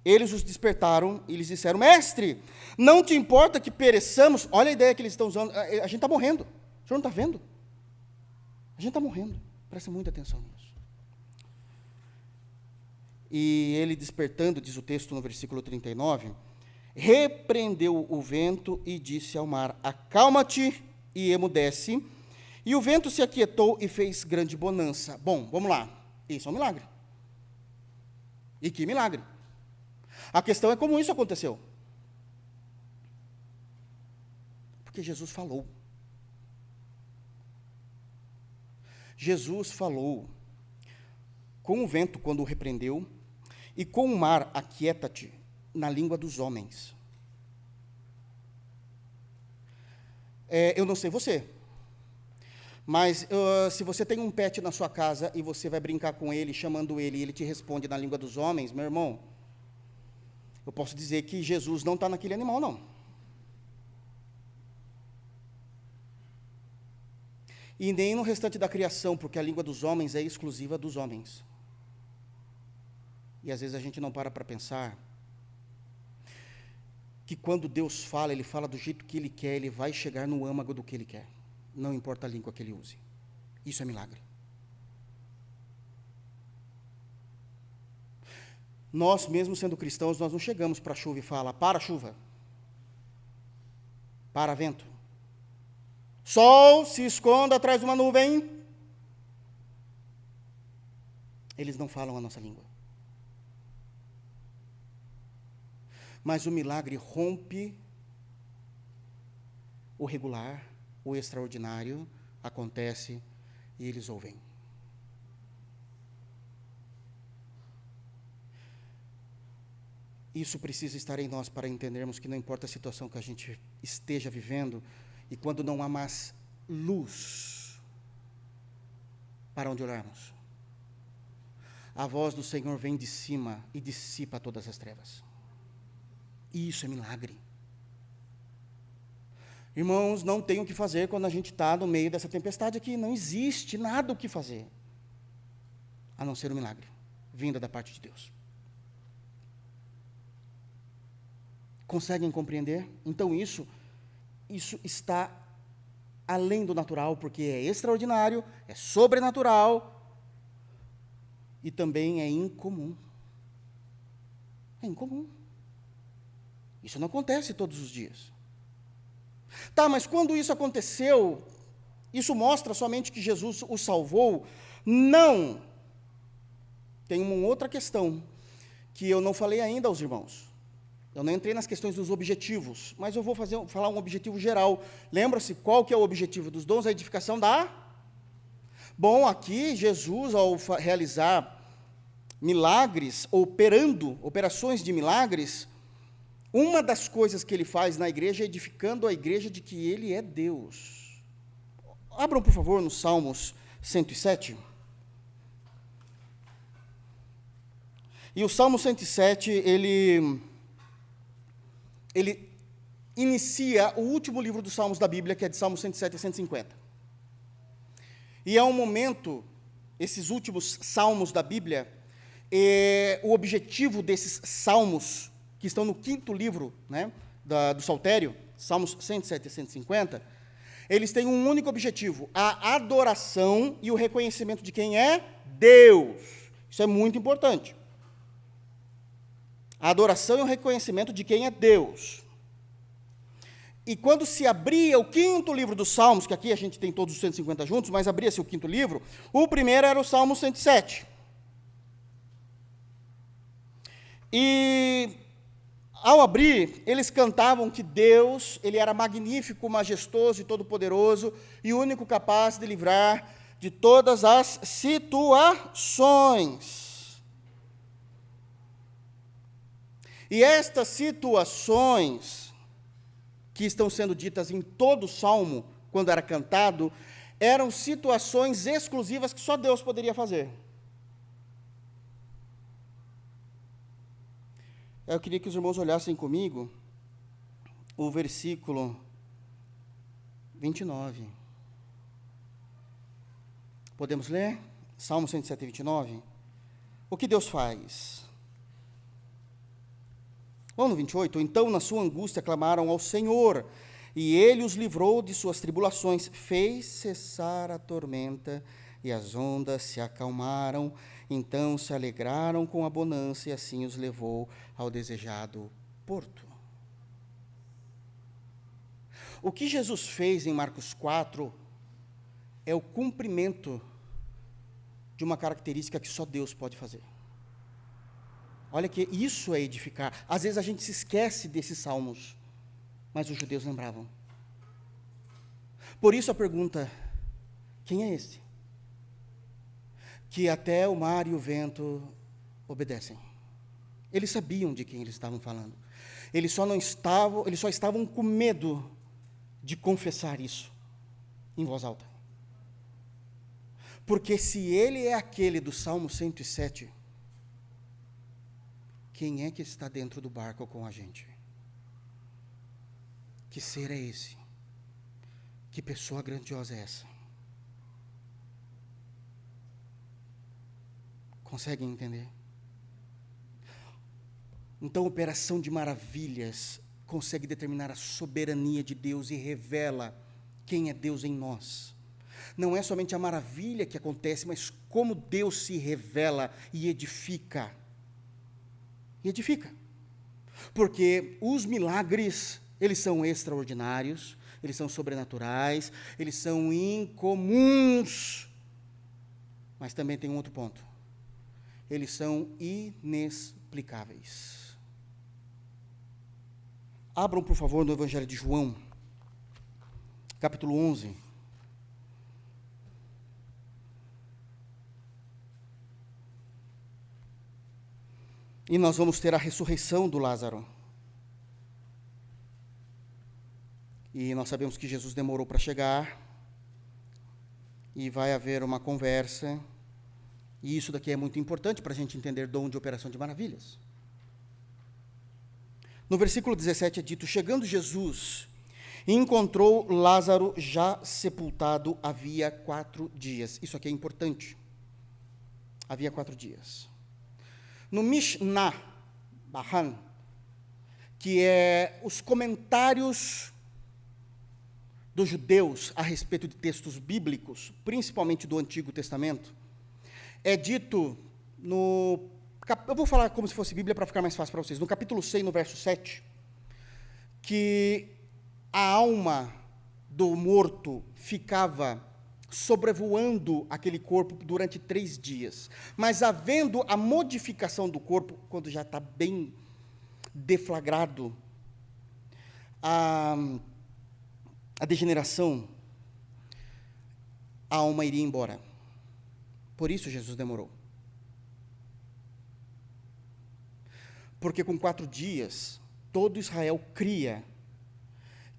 Eles os despertaram e lhes disseram, mestre, não te importa que pereçamos? Olha a ideia que eles estão usando, a gente está morrendo, o senhor não está vendo? A gente está morrendo, presta muita atenção nisso. E ele despertando, diz o texto no versículo 39, repreendeu o vento e disse ao mar, acalma-te e emudece. E o vento se aquietou e fez grande bonança. Bom, vamos lá. Isso é um milagre. E que milagre. A questão é como isso aconteceu. Porque Jesus falou. Jesus falou com o vento quando o repreendeu e com o mar, aquieta-te, na língua dos homens. Eu não sei você, mas se você tem um pet na sua casa e você vai brincar com ele, chamando ele, e ele te responde na língua dos homens, meu irmão, eu posso dizer que Jesus não está naquele animal, não. E nem no restante da criação, porque a língua dos homens é exclusiva dos homens. E às vezes a gente não para pensar que quando Deus fala, Ele fala do jeito que Ele quer, Ele vai chegar no âmago do que Ele quer. Não importa a língua que Ele use. Isso é milagre. Nós, mesmo sendo cristãos, nós não chegamos para a chuva e fala, para chuva, para vento. Sol, se esconda atrás de uma nuvem. Eles não falam a nossa língua. Mas o milagre rompe o regular, o extraordinário, acontece e eles ouvem. Isso precisa estar em nós para entendermos que não importa a situação que a gente esteja vivendo, e quando não há mais luz para onde olharmos, a voz do Senhor vem de cima e dissipa todas as trevas. E isso é milagre. Irmãos, não tem o que fazer quando a gente está no meio dessa tempestade aqui. Não existe nada o que fazer, a não ser um milagre, vinda da parte de Deus. Conseguem compreender? Então isso está além do natural, porque é extraordinário, é sobrenatural e também é incomum. É incomum. Isso não acontece todos os dias. Tá, mas quando isso aconteceu, isso mostra somente que Jesus o salvou? Não. Tem uma outra questão que eu não falei ainda aos irmãos. Eu não entrei nas questões dos objetivos, mas eu vou falar um objetivo geral. Lembra-se qual que é o objetivo dos dons? A edificação da... Bom, aqui Jesus, ao realizar milagres, operando operações de milagres, uma das coisas que ele faz na igreja é edificando a igreja de que ele é Deus. Abram, por favor, no Salmos 107. E o Salmo 107, ele inicia o último livro dos Salmos da Bíblia, que é de Salmos 107 a 150. E é um momento, esses últimos salmos da Bíblia, o objetivo desses salmos, que estão no 5º livro, né, do Saltério, Salmos 107 a 150, eles têm um único objetivo, a adoração e o reconhecimento de quem é Deus. Isso é muito importante. A adoração e o reconhecimento de quem é Deus. E quando se abria o 5º livro dos Salmos, que aqui a gente tem todos os 150 juntos, mas abria-se o 5º livro, o primeiro era o Salmo 107. E, ao abrir, eles cantavam que Deus, ele era magnífico, majestoso e todo-poderoso, e o único capaz de livrar de todas as situações. E estas situações que estão sendo ditas em todo o Salmo, quando era cantado, eram situações exclusivas que só Deus poderia fazer. Eu queria que os irmãos olhassem comigo o versículo 29. Podemos ler? Salmo 107, 29. O que Deus faz? Vamos no 28. Então, na sua angústia, clamaram ao Senhor, e Ele os livrou de suas tribulações, fez cessar a tormenta, e as ondas se acalmaram, então se alegraram com a bonança, e assim os levou ao desejado porto. O que Jesus fez em Marcos 4 é o cumprimento de uma característica que só Deus pode fazer. Olha que isso é edificar. Às vezes a gente se esquece desses salmos, mas os judeus lembravam. Por isso a pergunta, quem é este? Que até o mar e o vento obedecem. Eles sabiam de quem eles estavam falando. Eles só estavam com medo de confessar isso em voz alta. Porque se ele é aquele do Salmo 107, quem é que está dentro do barco com a gente? Que ser é esse? Que pessoa grandiosa é essa? Conseguem entender? Então, operação de maravilhas consegue determinar a soberania de Deus e revela quem é Deus em nós. Não é somente a maravilha que acontece, mas como Deus se revela e edifica. E edifica. Porque os milagres, eles são extraordinários, eles são sobrenaturais, eles são incomuns. Mas também tem um outro ponto. Eles são inexplicáveis. Abram, por favor, no Evangelho de João, capítulo 11. E nós vamos ter a ressurreição do Lázaro. E nós sabemos que Jesus demorou para chegar. E vai haver uma conversa. E isso daqui é muito importante para a gente entender dom de operação de maravilhas. No versículo 17 é dito: chegando Jesus, encontrou Lázaro já sepultado havia 4 dias. Isso aqui é importante. Havia 4 dias. No Mishnah Bahan, que é os comentários dos judeus a respeito de textos bíblicos, principalmente do Antigo Testamento, é dito eu vou falar como se fosse Bíblia para ficar mais fácil para vocês, no capítulo 6, no verso 7, que a alma do morto ficava sobrevoando aquele corpo durante 3 dias, mas havendo a modificação do corpo, quando já está bem deflagrado, a degeneração, a alma iria embora. Por isso Jesus demorou. Porque com 4 dias, todo Israel cria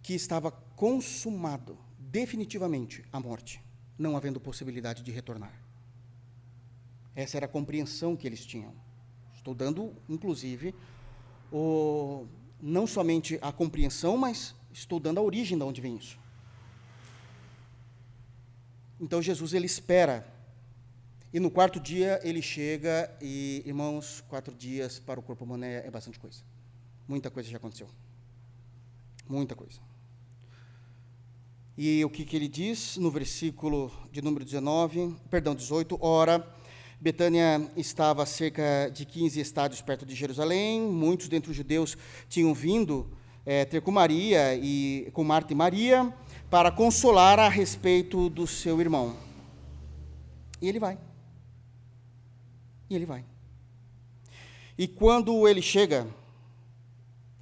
que estava consumado definitivamente a morte, não havendo possibilidade de retornar. Essa era a compreensão que eles tinham. Estou dando, inclusive, não somente a compreensão, mas estou dando a origem de onde vem isso. Então Jesus, ele espera, e no 4º dia ele chega, e, irmãos, 4 dias para o corpo humano é bastante coisa. Muita coisa já aconteceu. Muita coisa. E o que ele diz no versículo de número 18, ora, Betânia estava a cerca de 15 estádios perto de Jerusalém, muitos dentre os judeus tinham vindo ter com Marta e Maria, para consolar a respeito do seu irmão. E ele vai. E quando ele chega,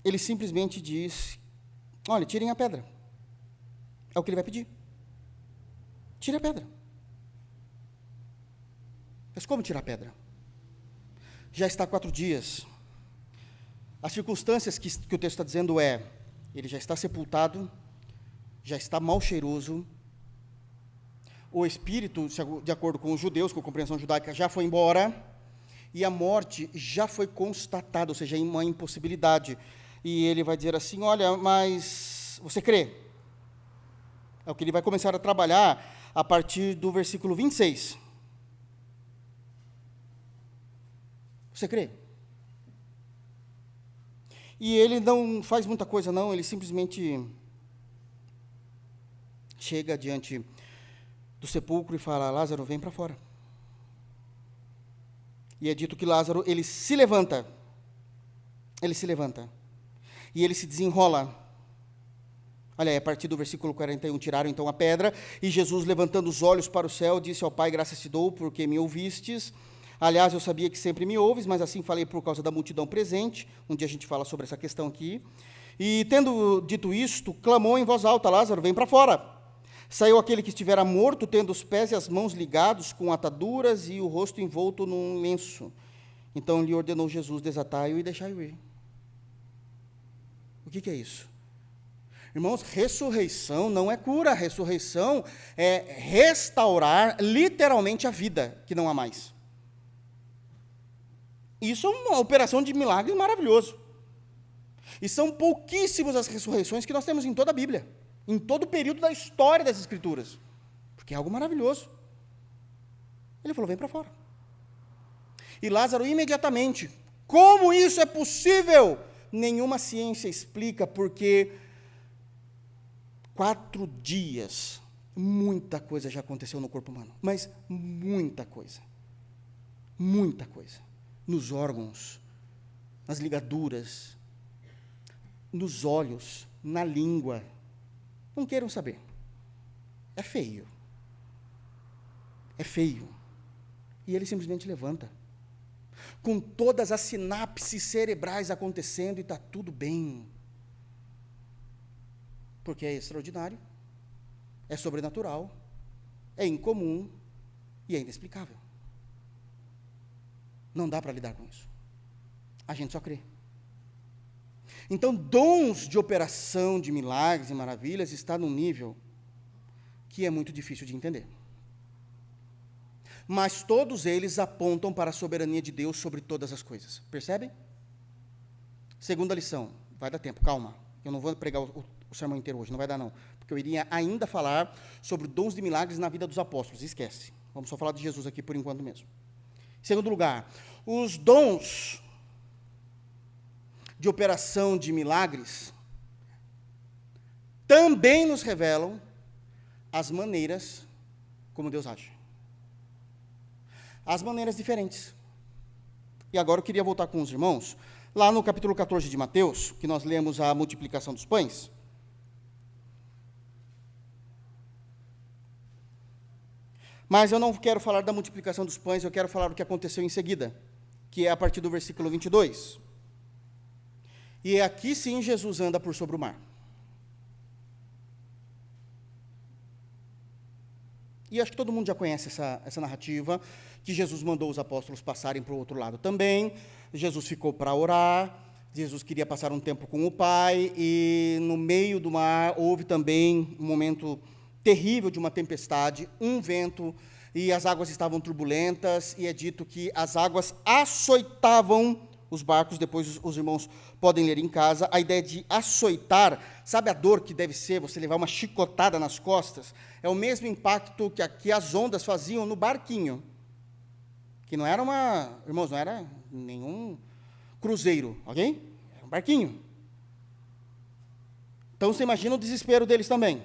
ele simplesmente diz: olha, tirem a pedra. É o que ele vai pedir. Tire a pedra. Mas como tirar a pedra? Já está 4 dias. As circunstâncias que o texto está dizendo ele já está sepultado, já está mal cheiroso, o espírito, de acordo com os judeus, com a compreensão judaica, já foi embora, e a morte já foi constatada, ou seja, uma impossibilidade. E ele vai dizer assim: olha, mas você crê? É o que ele vai começar a trabalhar a partir do versículo 26. Você crê? E ele não faz muita coisa, não, ele simplesmente chega diante do sepulcro e fala: Lázaro, vem para fora. E é dito que Lázaro, ele se levanta, e ele se desenrola. Olha, a partir do versículo 41, tiraram então a pedra, e Jesus, levantando os olhos para o céu, disse ao Pai: graças te dou, porque me ouvistes. Aliás, eu sabia que sempre me ouves, mas assim falei por causa da multidão presente. Um dia a gente fala sobre essa questão aqui. E, tendo dito isto, clamou em voz alta: Lázaro, vem para fora. Saiu aquele que estivera morto, tendo os pés e as mãos ligados com ataduras e o rosto envolto num lenço. Então lhe ordenou Jesus: desatai-o e deixai-o ir. O que é isso? Irmãos, ressurreição não é cura, ressurreição é restaurar literalmente a vida que não há mais. Isso é uma operação de milagre maravilhoso. E são pouquíssimas as ressurreições que nós temos em toda a Bíblia, em todo o período da história das Escrituras, porque é algo maravilhoso. Ele falou: vem para fora. E Lázaro imediatamente: como isso é possível? nenhuma ciência explica porque 4 dias, muita coisa já aconteceu no corpo humano, mas muita coisa. Muita coisa. Nos órgãos, nas ligaduras, nos olhos, na língua. Não queiram saber. É feio. É feio. E ele simplesmente levanta. Com todas as sinapses cerebrais acontecendo e está tudo bem. Porque é extraordinário, é sobrenatural, é incomum e é inexplicável. Não dá para lidar com isso. A gente só crê. Então, dons de operação de milagres e maravilhas está num nível que é muito difícil de entender. Mas todos eles apontam para a soberania de Deus sobre todas as coisas. Percebem? Segunda lição. Vai dar tempo, calma. Eu não vou pregar o sermão inteiro hoje, não vai dar não. Porque eu iria ainda falar sobre dons de milagres na vida dos apóstolos. Esquece. Vamos só falar de Jesus aqui por enquanto mesmo. Em segundo lugar, os dons de operação de milagres também nos revelam as maneiras como Deus age. As maneiras diferentes. E agora eu queria voltar com os irmãos, lá no capítulo 14 de Mateus, que nós lemos a multiplicação dos pães. Mas eu não quero falar da multiplicação dos pães, eu quero falar do que aconteceu em seguida, que é a partir do versículo 22. E aqui sim Jesus anda por sobre o mar. E acho que todo mundo já conhece essa narrativa, que Jesus mandou os apóstolos passarem para o outro lado também. Jesus ficou para orar, Jesus queria passar um tempo com o Pai, e no meio do mar houve também um momento terrível de uma tempestade, um vento, e as águas estavam turbulentas, e é dito que as águas açoitavam os barcos. Depois os irmãos podem ler em casa. A ideia de açoitar, sabe a dor que deve ser você levar uma chicotada nas costas? É o mesmo impacto que aqui as ondas faziam no barquinho, que não era irmãos, não era nenhum cruzeiro, ok? Era um barquinho. Então você imagina o desespero deles também.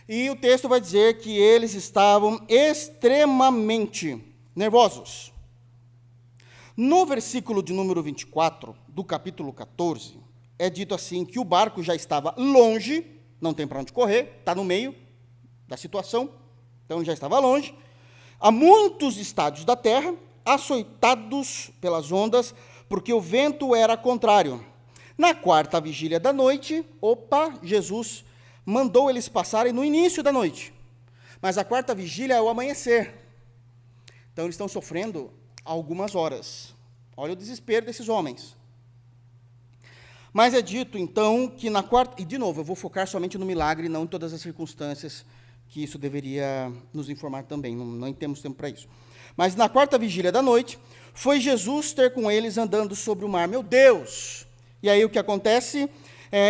E o texto vai dizer que eles estavam extremamente nervosos. No versículo de número 24, do capítulo 14, é dito assim, que o barco já estava longe, não tem para onde correr, está no meio da situação, então já estava longe, a muitos estádios da terra, açoitados pelas ondas, porque o vento era contrário. Na 4ª vigília da noite, Jesus mandou eles passarem no início da noite, mas a 4ª vigília é o amanhecer, então eles estão sofrendo algumas horas. Olha o desespero desses homens. Mas é dito, então, que na 4ª... E, de novo, eu vou focar somente no milagre, não em todas as circunstâncias que isso deveria nos informar também. Não temos tempo para isso. Mas na 4ª vigília da noite, foi Jesus ter com eles andando sobre o mar. Meu Deus! E aí o que acontece?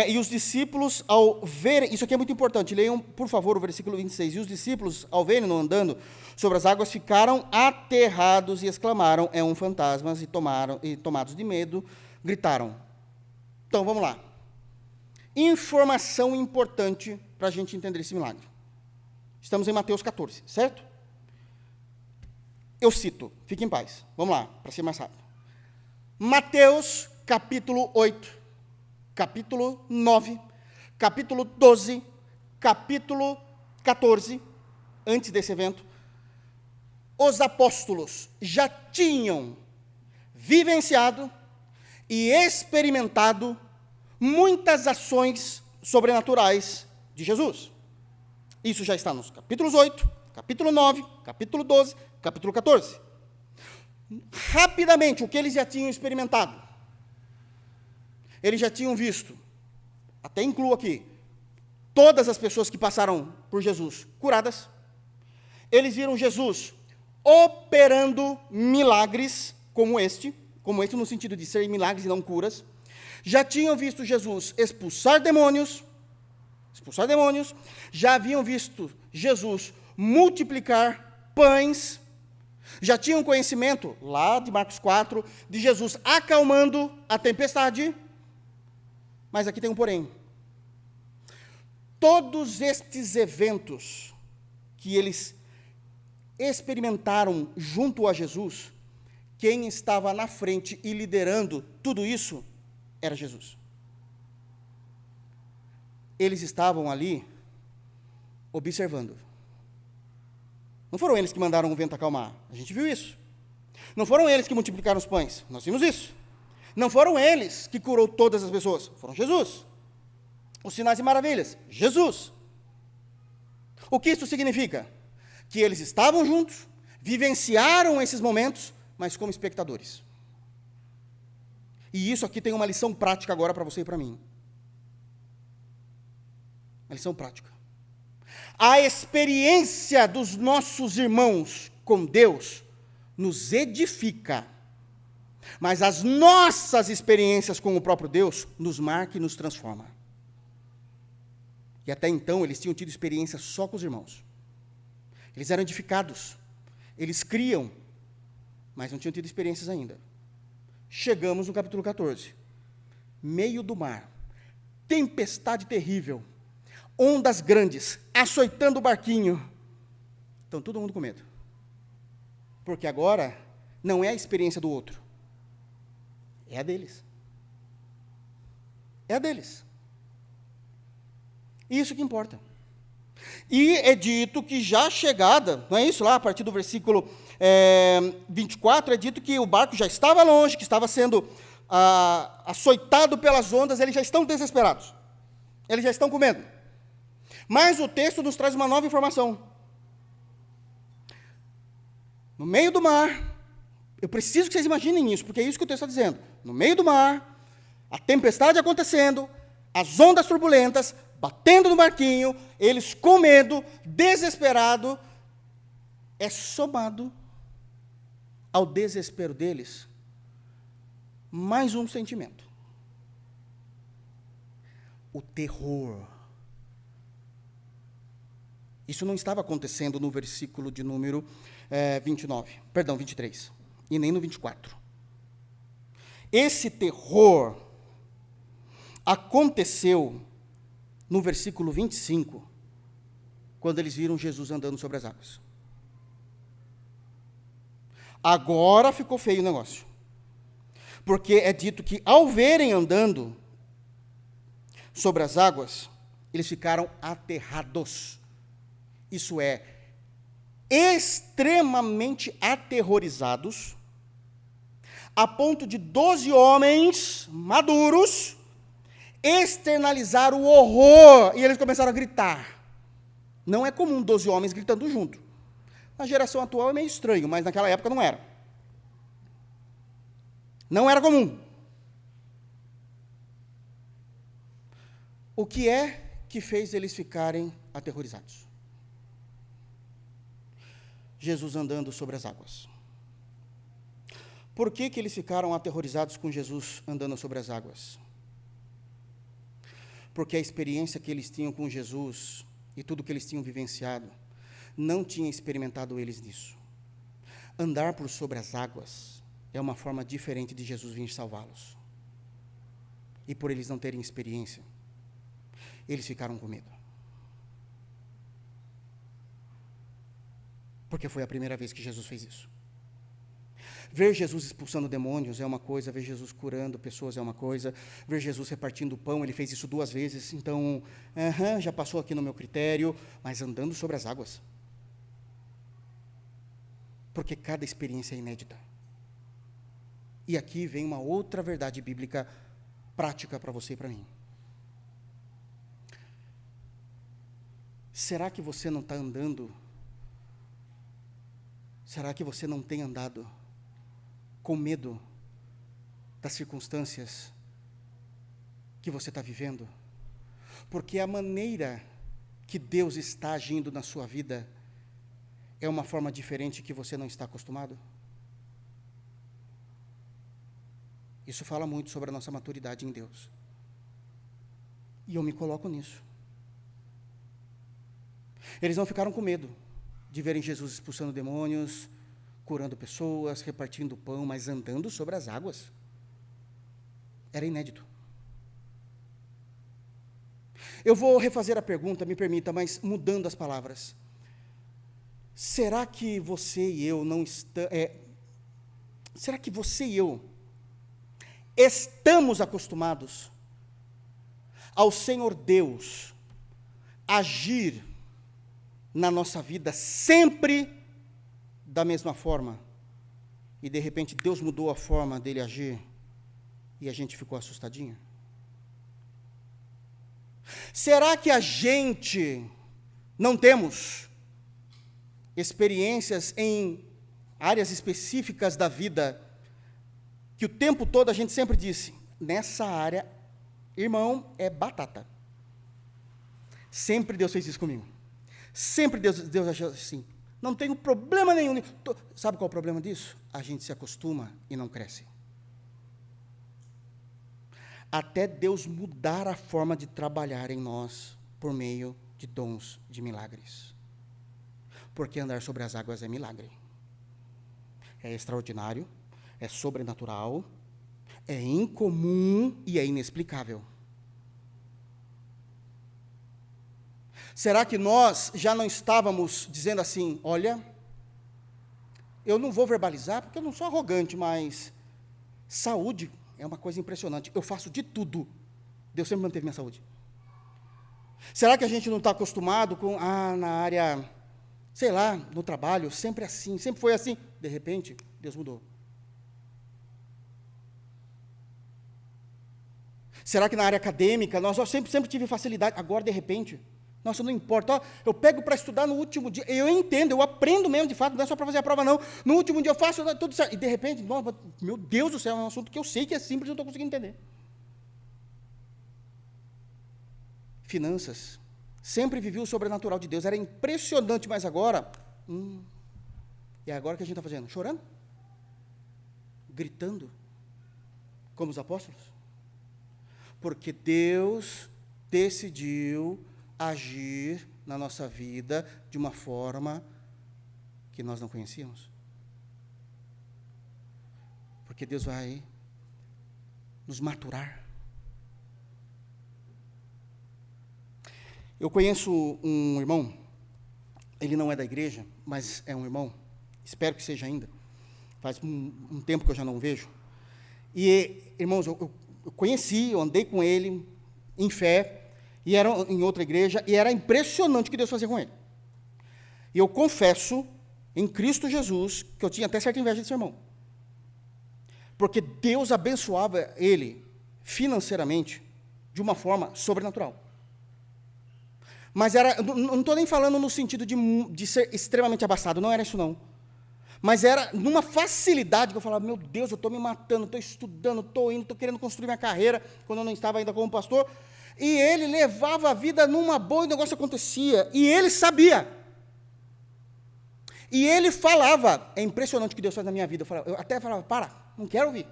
E os discípulos, ao verem... Isso aqui é muito importante. Leiam, por favor, o versículo 26. E os discípulos, ao verem-no andando sobre as águas, ficaram aterrados e exclamaram, é um fantasma, e tomados de medo, gritaram. Então, vamos lá. Informação importante para a gente entender esse milagre. Estamos em Mateus 14, certo? Eu cito, fique em paz. Vamos lá, para ser mais rápido. Mateus, capítulo 8, capítulo 9, capítulo 12, capítulo 14, antes desse evento, os apóstolos já tinham vivenciado e experimentado muitas ações sobrenaturais de Jesus. Isso já está nos capítulos 8, capítulo 9, capítulo 12, capítulo 14. Rapidamente, o que eles já tinham experimentado? Eles já tinham visto, até incluo aqui, todas as pessoas que passaram por Jesus curadas. Eles viram Jesus operando milagres como este no sentido de ser milagres e não curas. Já tinham visto Jesus expulsar demônios, já haviam visto Jesus multiplicar pães, Já tinham conhecimento, lá de Marcos 4, de Jesus acalmando a tempestade. Mas aqui tem um porém. Todos estes eventos que eles experimentaram junto a Jesus, quem estava na frente e liderando tudo isso era Jesus. Eles estavam ali observando. Não foram eles que mandaram o vento acalmar, a gente viu isso. Não foram eles que multiplicaram os pães, nós vimos isso. Não foram eles que curou todas as pessoas, foram Jesus. Os sinais e maravilhas, Jesus. O que isso significa? Que eles estavam juntos, vivenciaram esses momentos, mas como espectadores. E isso aqui tem uma lição prática agora para você e para mim. Uma lição prática. A experiência dos nossos irmãos com Deus nos edifica, mas as nossas experiências com o próprio Deus nos marca e nos transforma. E até então eles tinham tido experiência só com os irmãos. Eles eram edificados, eles criam, mas não tinham tido experiências ainda. Chegamos no capítulo 14. Meio do mar, tempestade terrível, ondas grandes, açoitando o barquinho. Então, todo mundo com medo. Porque agora, não é a experiência do outro. É a deles. É a deles. Isso que importa. E é dito que já chegada, não é isso lá, a partir do versículo 24, é dito que o barco já estava longe, que estava sendo açoitado pelas ondas, eles já estão desesperados. Eles já estão com medo. Mas o texto nos traz uma nova informação. No meio do mar, eu preciso que vocês imaginem isso, porque é isso que o texto está dizendo. No meio do mar, a tempestade acontecendo, as ondas turbulentas, batendo no barquinho, eles com medo, desesperado, é somado ao desespero deles mais um sentimento. O terror. Isso não estava acontecendo no versículo de número 23, e nem no 24. Esse terror aconteceu no versículo 25, quando eles viram Jesus andando sobre as águas. Agora ficou feio o negócio. Porque é dito que, ao verem andando sobre as águas, eles ficaram aterrados. Isso é, extremamente aterrorizados, a ponto de 12 homens maduros externalizar o horror, e eles começaram a gritar. Não é comum 12 homens gritando junto. Na geração atual é meio estranho, mas naquela época não era. Não era comum. O que é que fez eles ficarem aterrorizados? Jesus andando sobre as águas. Por que eles ficaram aterrorizados com Jesus andando sobre as águas? Porque a experiência que eles tinham com Jesus e tudo que eles tinham vivenciado, não tinha experimentado eles nisso. Andar por sobre as águas é uma forma diferente de Jesus vir salvá-los. E por eles não terem experiência, eles ficaram com medo. Porque foi a primeira vez que Jesus fez isso. Ver Jesus expulsando demônios é uma coisa, ver Jesus curando pessoas é uma coisa, ver Jesus repartindo pão, ele fez isso 2 vezes, então, já passou aqui no meu critério, mas andando sobre as águas. Porque cada experiência é inédita. E aqui vem uma outra verdade bíblica prática para você e para mim. Será que você não está andando? Será que você não tem andado com medo das circunstâncias que você está vivendo? Porque a maneira que Deus está agindo na sua vida é uma forma diferente que você não está acostumado? Isso fala muito sobre a nossa maturidade em Deus. E eu me coloco nisso. Eles não ficaram com medo de verem Jesus expulsando demônios, curando pessoas, repartindo pão, mas andando sobre as águas. Era inédito. Eu vou refazer a pergunta, me permita, mas mudando as palavras. Será que você e eu não estamos... será que você e eu estamos acostumados ao Senhor Deus agir na nossa vida sempre da mesma forma? E de repente Deus mudou a forma dele agir e a gente ficou assustadinho? Será que a gente não temos experiências em áreas específicas da vida que o tempo todo a gente sempre disse, nessa área, irmão, é batata. Sempre Deus fez isso comigo. Sempre Deus achou assim. Não tenho problema nenhum. Sabe qual é o problema disso? A gente se acostuma e não cresce. Até Deus mudar a forma de trabalhar em nós por meio de dons de milagres. Porque andar sobre as águas é milagre. É extraordinário, é sobrenatural, é incomum e é inexplicável. Será que nós já não estávamos dizendo assim, olha, eu não vou verbalizar porque eu não sou arrogante, mas saúde é uma coisa impressionante. Eu faço de tudo. Deus sempre manteve minha saúde. Será que a gente não está acostumado com, na área, sei lá, no trabalho, sempre assim, sempre foi assim. De repente, Deus mudou. Será que na área acadêmica, eu sempre tive facilidade, agora de repente, nossa, não importa, eu pego para estudar no último dia, eu entendo, eu aprendo mesmo de fato, não é só para fazer a prova não, no último dia eu faço tudo certo, e de repente, nossa, meu Deus do céu, é um assunto que eu sei que é simples e eu não estou conseguindo entender. Finanças, sempre vivi o sobrenatural de Deus, era impressionante, mas agora, e agora o que a gente está fazendo? Chorando? Gritando? Como os apóstolos? Porque Deus decidiu agir na nossa vida de uma forma que nós não conhecíamos. Porque Deus vai nos maturar. Eu conheço um irmão, ele não é da igreja, mas é um irmão, espero que seja ainda, faz um tempo que eu já não o vejo, e, irmãos, eu conheci, eu andei com ele em fé, e era em outra igreja, e era impressionante o que Deus fazia com ele. E eu confesso, em Cristo Jesus, que eu tinha até certa inveja desse irmão, porque Deus abençoava ele financeiramente de uma forma sobrenatural. Mas não estou nem falando no sentido de ser extremamente abastado, não era isso não. Mas era numa facilidade que eu falava, meu Deus, eu estou me matando, estou estudando, estou indo, estou querendo construir minha carreira, quando eu não estava ainda como pastor, e ele levava a vida numa boa e o negócio acontecia, e ele sabia. E ele falava, é impressionante o que Deus faz na minha vida, eu até falava, para, não quero ouvir,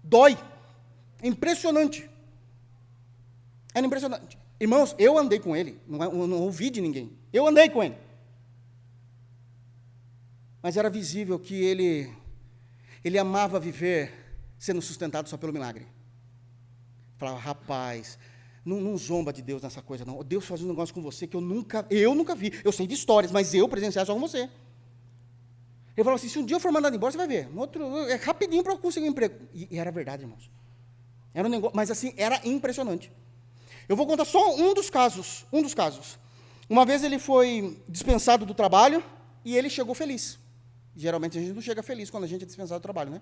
dói, é impressionante. Era impressionante. Irmãos, eu andei com ele, eu não ouvi de ninguém, eu andei com ele. Mas era visível que ele amava viver sendo sustentado só pelo milagre. Falava, rapaz, não zomba de Deus nessa coisa, não. Deus faz um negócio com você que eu nunca vi. Eu sei de histórias, mas eu presenciar só com você. Ele falou assim, se um dia eu for mandado embora, você vai ver. É rapidinho para eu conseguir um emprego. E era verdade, irmãos. Era um negócio, mas assim, era impressionante. Eu vou contar só um dos casos. Uma vez ele foi dispensado do trabalho e ele chegou feliz. Geralmente a gente não chega feliz quando a gente é dispensado do trabalho, né?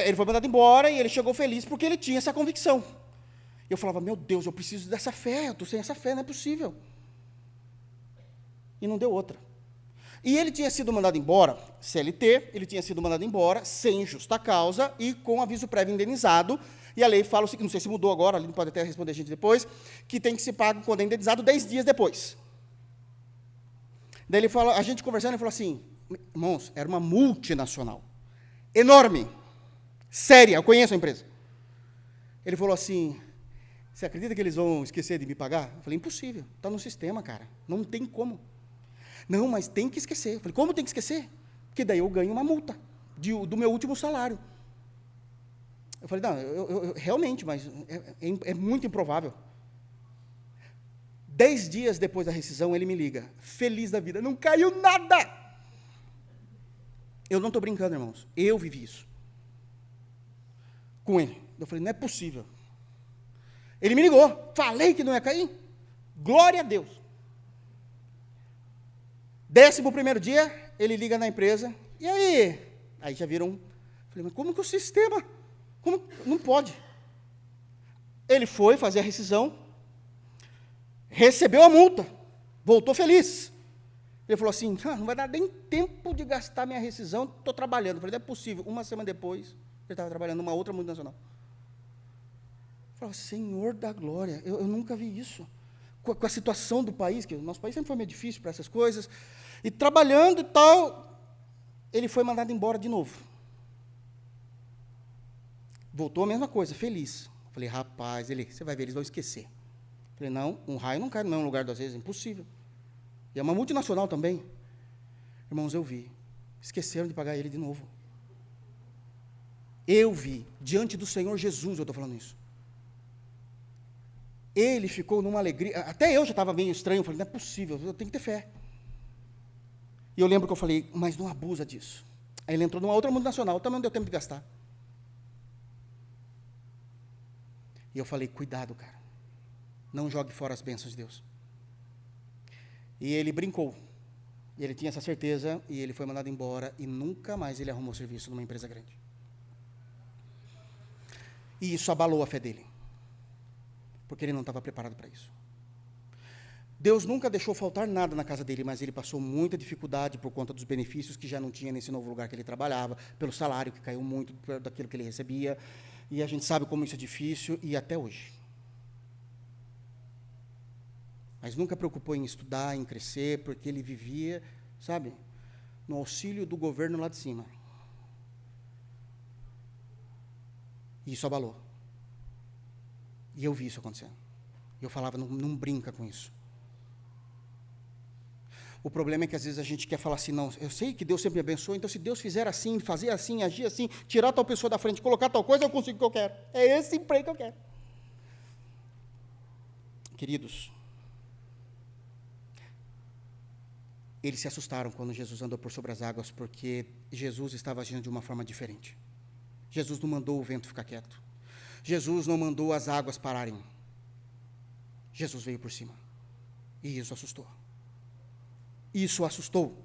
Ele foi mandado embora e ele chegou feliz porque ele tinha essa convicção. Eu falava, meu Deus, eu preciso dessa fé, eu estou sem essa fé, não é possível. E não deu outra. E ele tinha sido mandado embora, CLT, ele tinha sido mandado embora sem justa causa e com aviso prévio indenizado. E a lei fala o seguinte, não sei se mudou agora, a lei pode até responder a gente depois, que tem que se pagar quando é indenizado 10 dias depois. Daí ele falou, a gente conversando, ele falou assim, irmãos, era uma multinacional, enorme, séria, eu conheço a empresa. Ele falou assim, você acredita que eles vão esquecer de me pagar? Eu falei, impossível, está no sistema, cara, não tem como. Não, mas tem que esquecer. Eu falei, como tem que esquecer? Porque daí eu ganho uma multa do meu último salário. Eu falei, não, eu realmente, mas é muito improvável. 10 dias depois da rescisão, ele me liga, feliz da vida, não caiu nada. Eu não estou brincando, irmãos, eu vivi isso com ele. Eu falei, não é possível. Ele me ligou, falei que não ia cair, glória a Deus. 11º dia, ele liga na empresa, e aí? Aí já viram, falei, mas como que o sistema, como, não pode. Ele foi fazer a rescisão, recebeu a multa, voltou feliz. Ele falou assim, não vai dar nem tempo de gastar minha rescisão, estou trabalhando. Eu falei, não é possível. Uma semana depois, ele estava trabalhando numa outra multinacional. Eu falei, Senhor da glória, eu nunca vi isso. Com a situação do país, que o nosso país sempre foi meio difícil para essas coisas, e trabalhando e tal, ele foi mandado embora de novo. Voltou a mesma coisa, feliz. Eu falei, rapaz, você vai ver, eles vão esquecer. Eu falei, não, um raio não cai no mesmo lugar duas vezes, é impossível. E é uma multinacional também. Irmãos, eu vi. Esqueceram de pagar ele de novo. Eu vi, diante do Senhor Jesus, eu estou falando isso. Ele ficou numa alegria, até eu já estava meio estranho, eu falei, não é possível, eu tenho que ter fé. E eu lembro que eu falei, mas não abusa disso. Aí ele entrou numa outra multinacional, também não deu tempo de gastar. E eu falei, cuidado, cara. Não jogue fora as bênçãos de Deus. E ele brincou. E ele tinha essa certeza, e ele foi mandado embora, e nunca mais ele arrumou serviço numa empresa grande. E isso abalou a fé dele. Porque ele não estava preparado para isso. Deus nunca deixou faltar nada na casa dele, mas ele passou muita dificuldade por conta dos benefícios que já não tinha nesse novo lugar que ele trabalhava, pelo salário que caiu muito daquilo que ele recebia, e a gente sabe como isso é difícil, e até hoje. Mas nunca preocupou em estudar, em crescer, porque ele vivia, sabe, no auxílio do governo lá de cima. E isso abalou. E eu vi isso acontecendo. E eu falava, não brinca com isso. O problema é que às vezes a gente quer falar assim, não, eu sei que Deus sempre me abençoa, então se Deus fizer assim, fazer assim, agir assim, tirar tal pessoa da frente, colocar tal coisa, eu consigo o que eu quero. É esse emprego que eu quero. Queridos, eles se assustaram quando Jesus andou por sobre as águas, porque Jesus estava agindo de uma forma diferente. Jesus não mandou o vento ficar quieto. Jesus não mandou as águas pararem. Jesus veio por cima. E isso assustou. Isso assustou.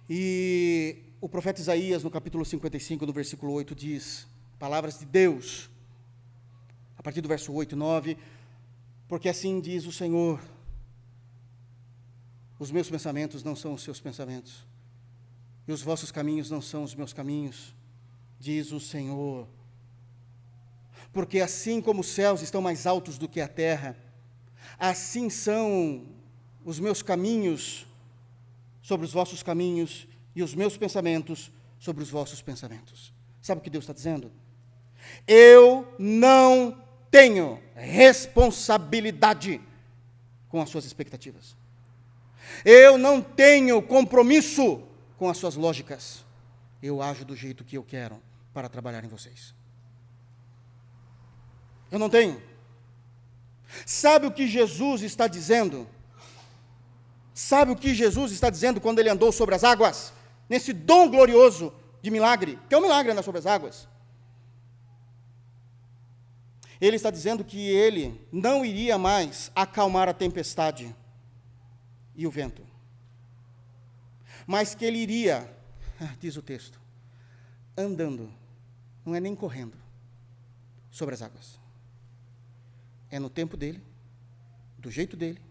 E o profeta Isaías, no capítulo 55, no versículo 8, diz, palavras de Deus, a partir do verso 8 e 9, porque assim diz o Senhor, os meus pensamentos não são os seus pensamentos, e os vossos caminhos não são os meus caminhos, diz o Senhor. Porque assim como os céus estão mais altos do que a terra, assim são os meus caminhos sobre os vossos caminhos e os meus pensamentos sobre os vossos pensamentos. Sabe o que Deus está dizendo? Eu não tenho responsabilidade com as suas expectativas. Eu não tenho compromisso com as suas lógicas. Eu ajo do jeito que eu quero para trabalhar em vocês. Eu não tenho. Sabe o que Jesus está dizendo? Sabe o que Jesus está dizendo quando ele andou sobre as águas? Nesse dom glorioso de milagre, que é um milagre andar sobre as águas. Ele está dizendo que ele não iria mais acalmar a tempestade e o vento. Mas que ele iria, diz o texto, andando, não é nem correndo, sobre as águas. É no tempo dele, do jeito dele,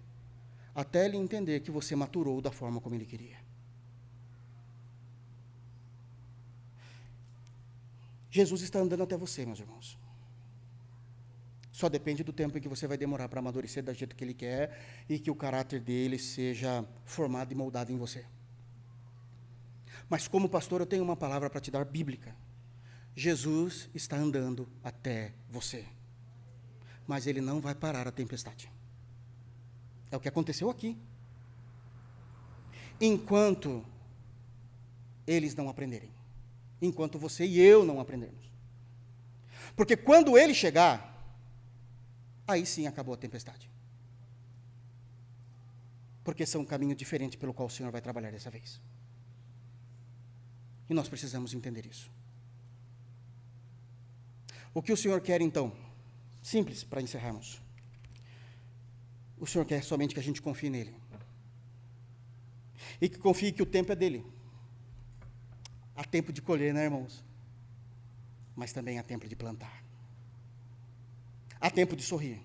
até ele entender que você maturou da forma como ele queria. Jesus está andando até você, meus irmãos. Só depende do tempo em que você vai demorar para amadurecer do jeito que ele quer e que o caráter dele seja formado e moldado em você. Mas como pastor, eu tenho uma palavra para te dar bíblica. Jesus está andando até você. Mas ele não vai parar a tempestade. É o que aconteceu aqui. Enquanto eles não aprenderem. Enquanto você e eu não aprendermos. Porque quando ele chegar, aí sim acabou a tempestade. Porque são um caminho diferente pelo qual o Senhor vai trabalhar dessa vez. E nós precisamos entender isso. O que o Senhor quer então? Simples, para encerrarmos. O Senhor quer somente que a gente confie nele. E que confie que o tempo é dele. Há tempo de colher, né, irmãos? Mas também há tempo de plantar. Há tempo de sorrir.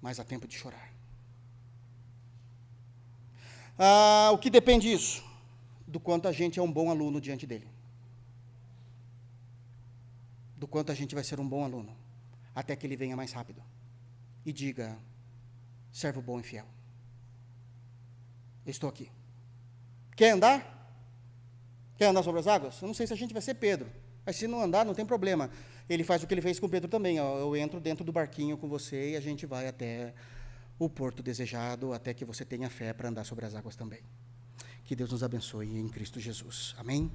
Mas há tempo de chorar. O que depende disso? Do quanto a gente é um bom aluno diante dele. Do quanto a gente vai ser um bom aluno. Até que ele venha mais rápido. E diga, servo bom e fiel. Eu estou aqui. Quer andar? Quer andar sobre as águas? Eu não sei se a gente vai ser Pedro. Mas se não andar, não tem problema. Ele faz o que ele fez com Pedro também. Eu entro dentro do barquinho com você e a gente vai até o porto desejado, até que você tenha fé para andar sobre as águas também. Que Deus nos abençoe em Cristo Jesus. Amém?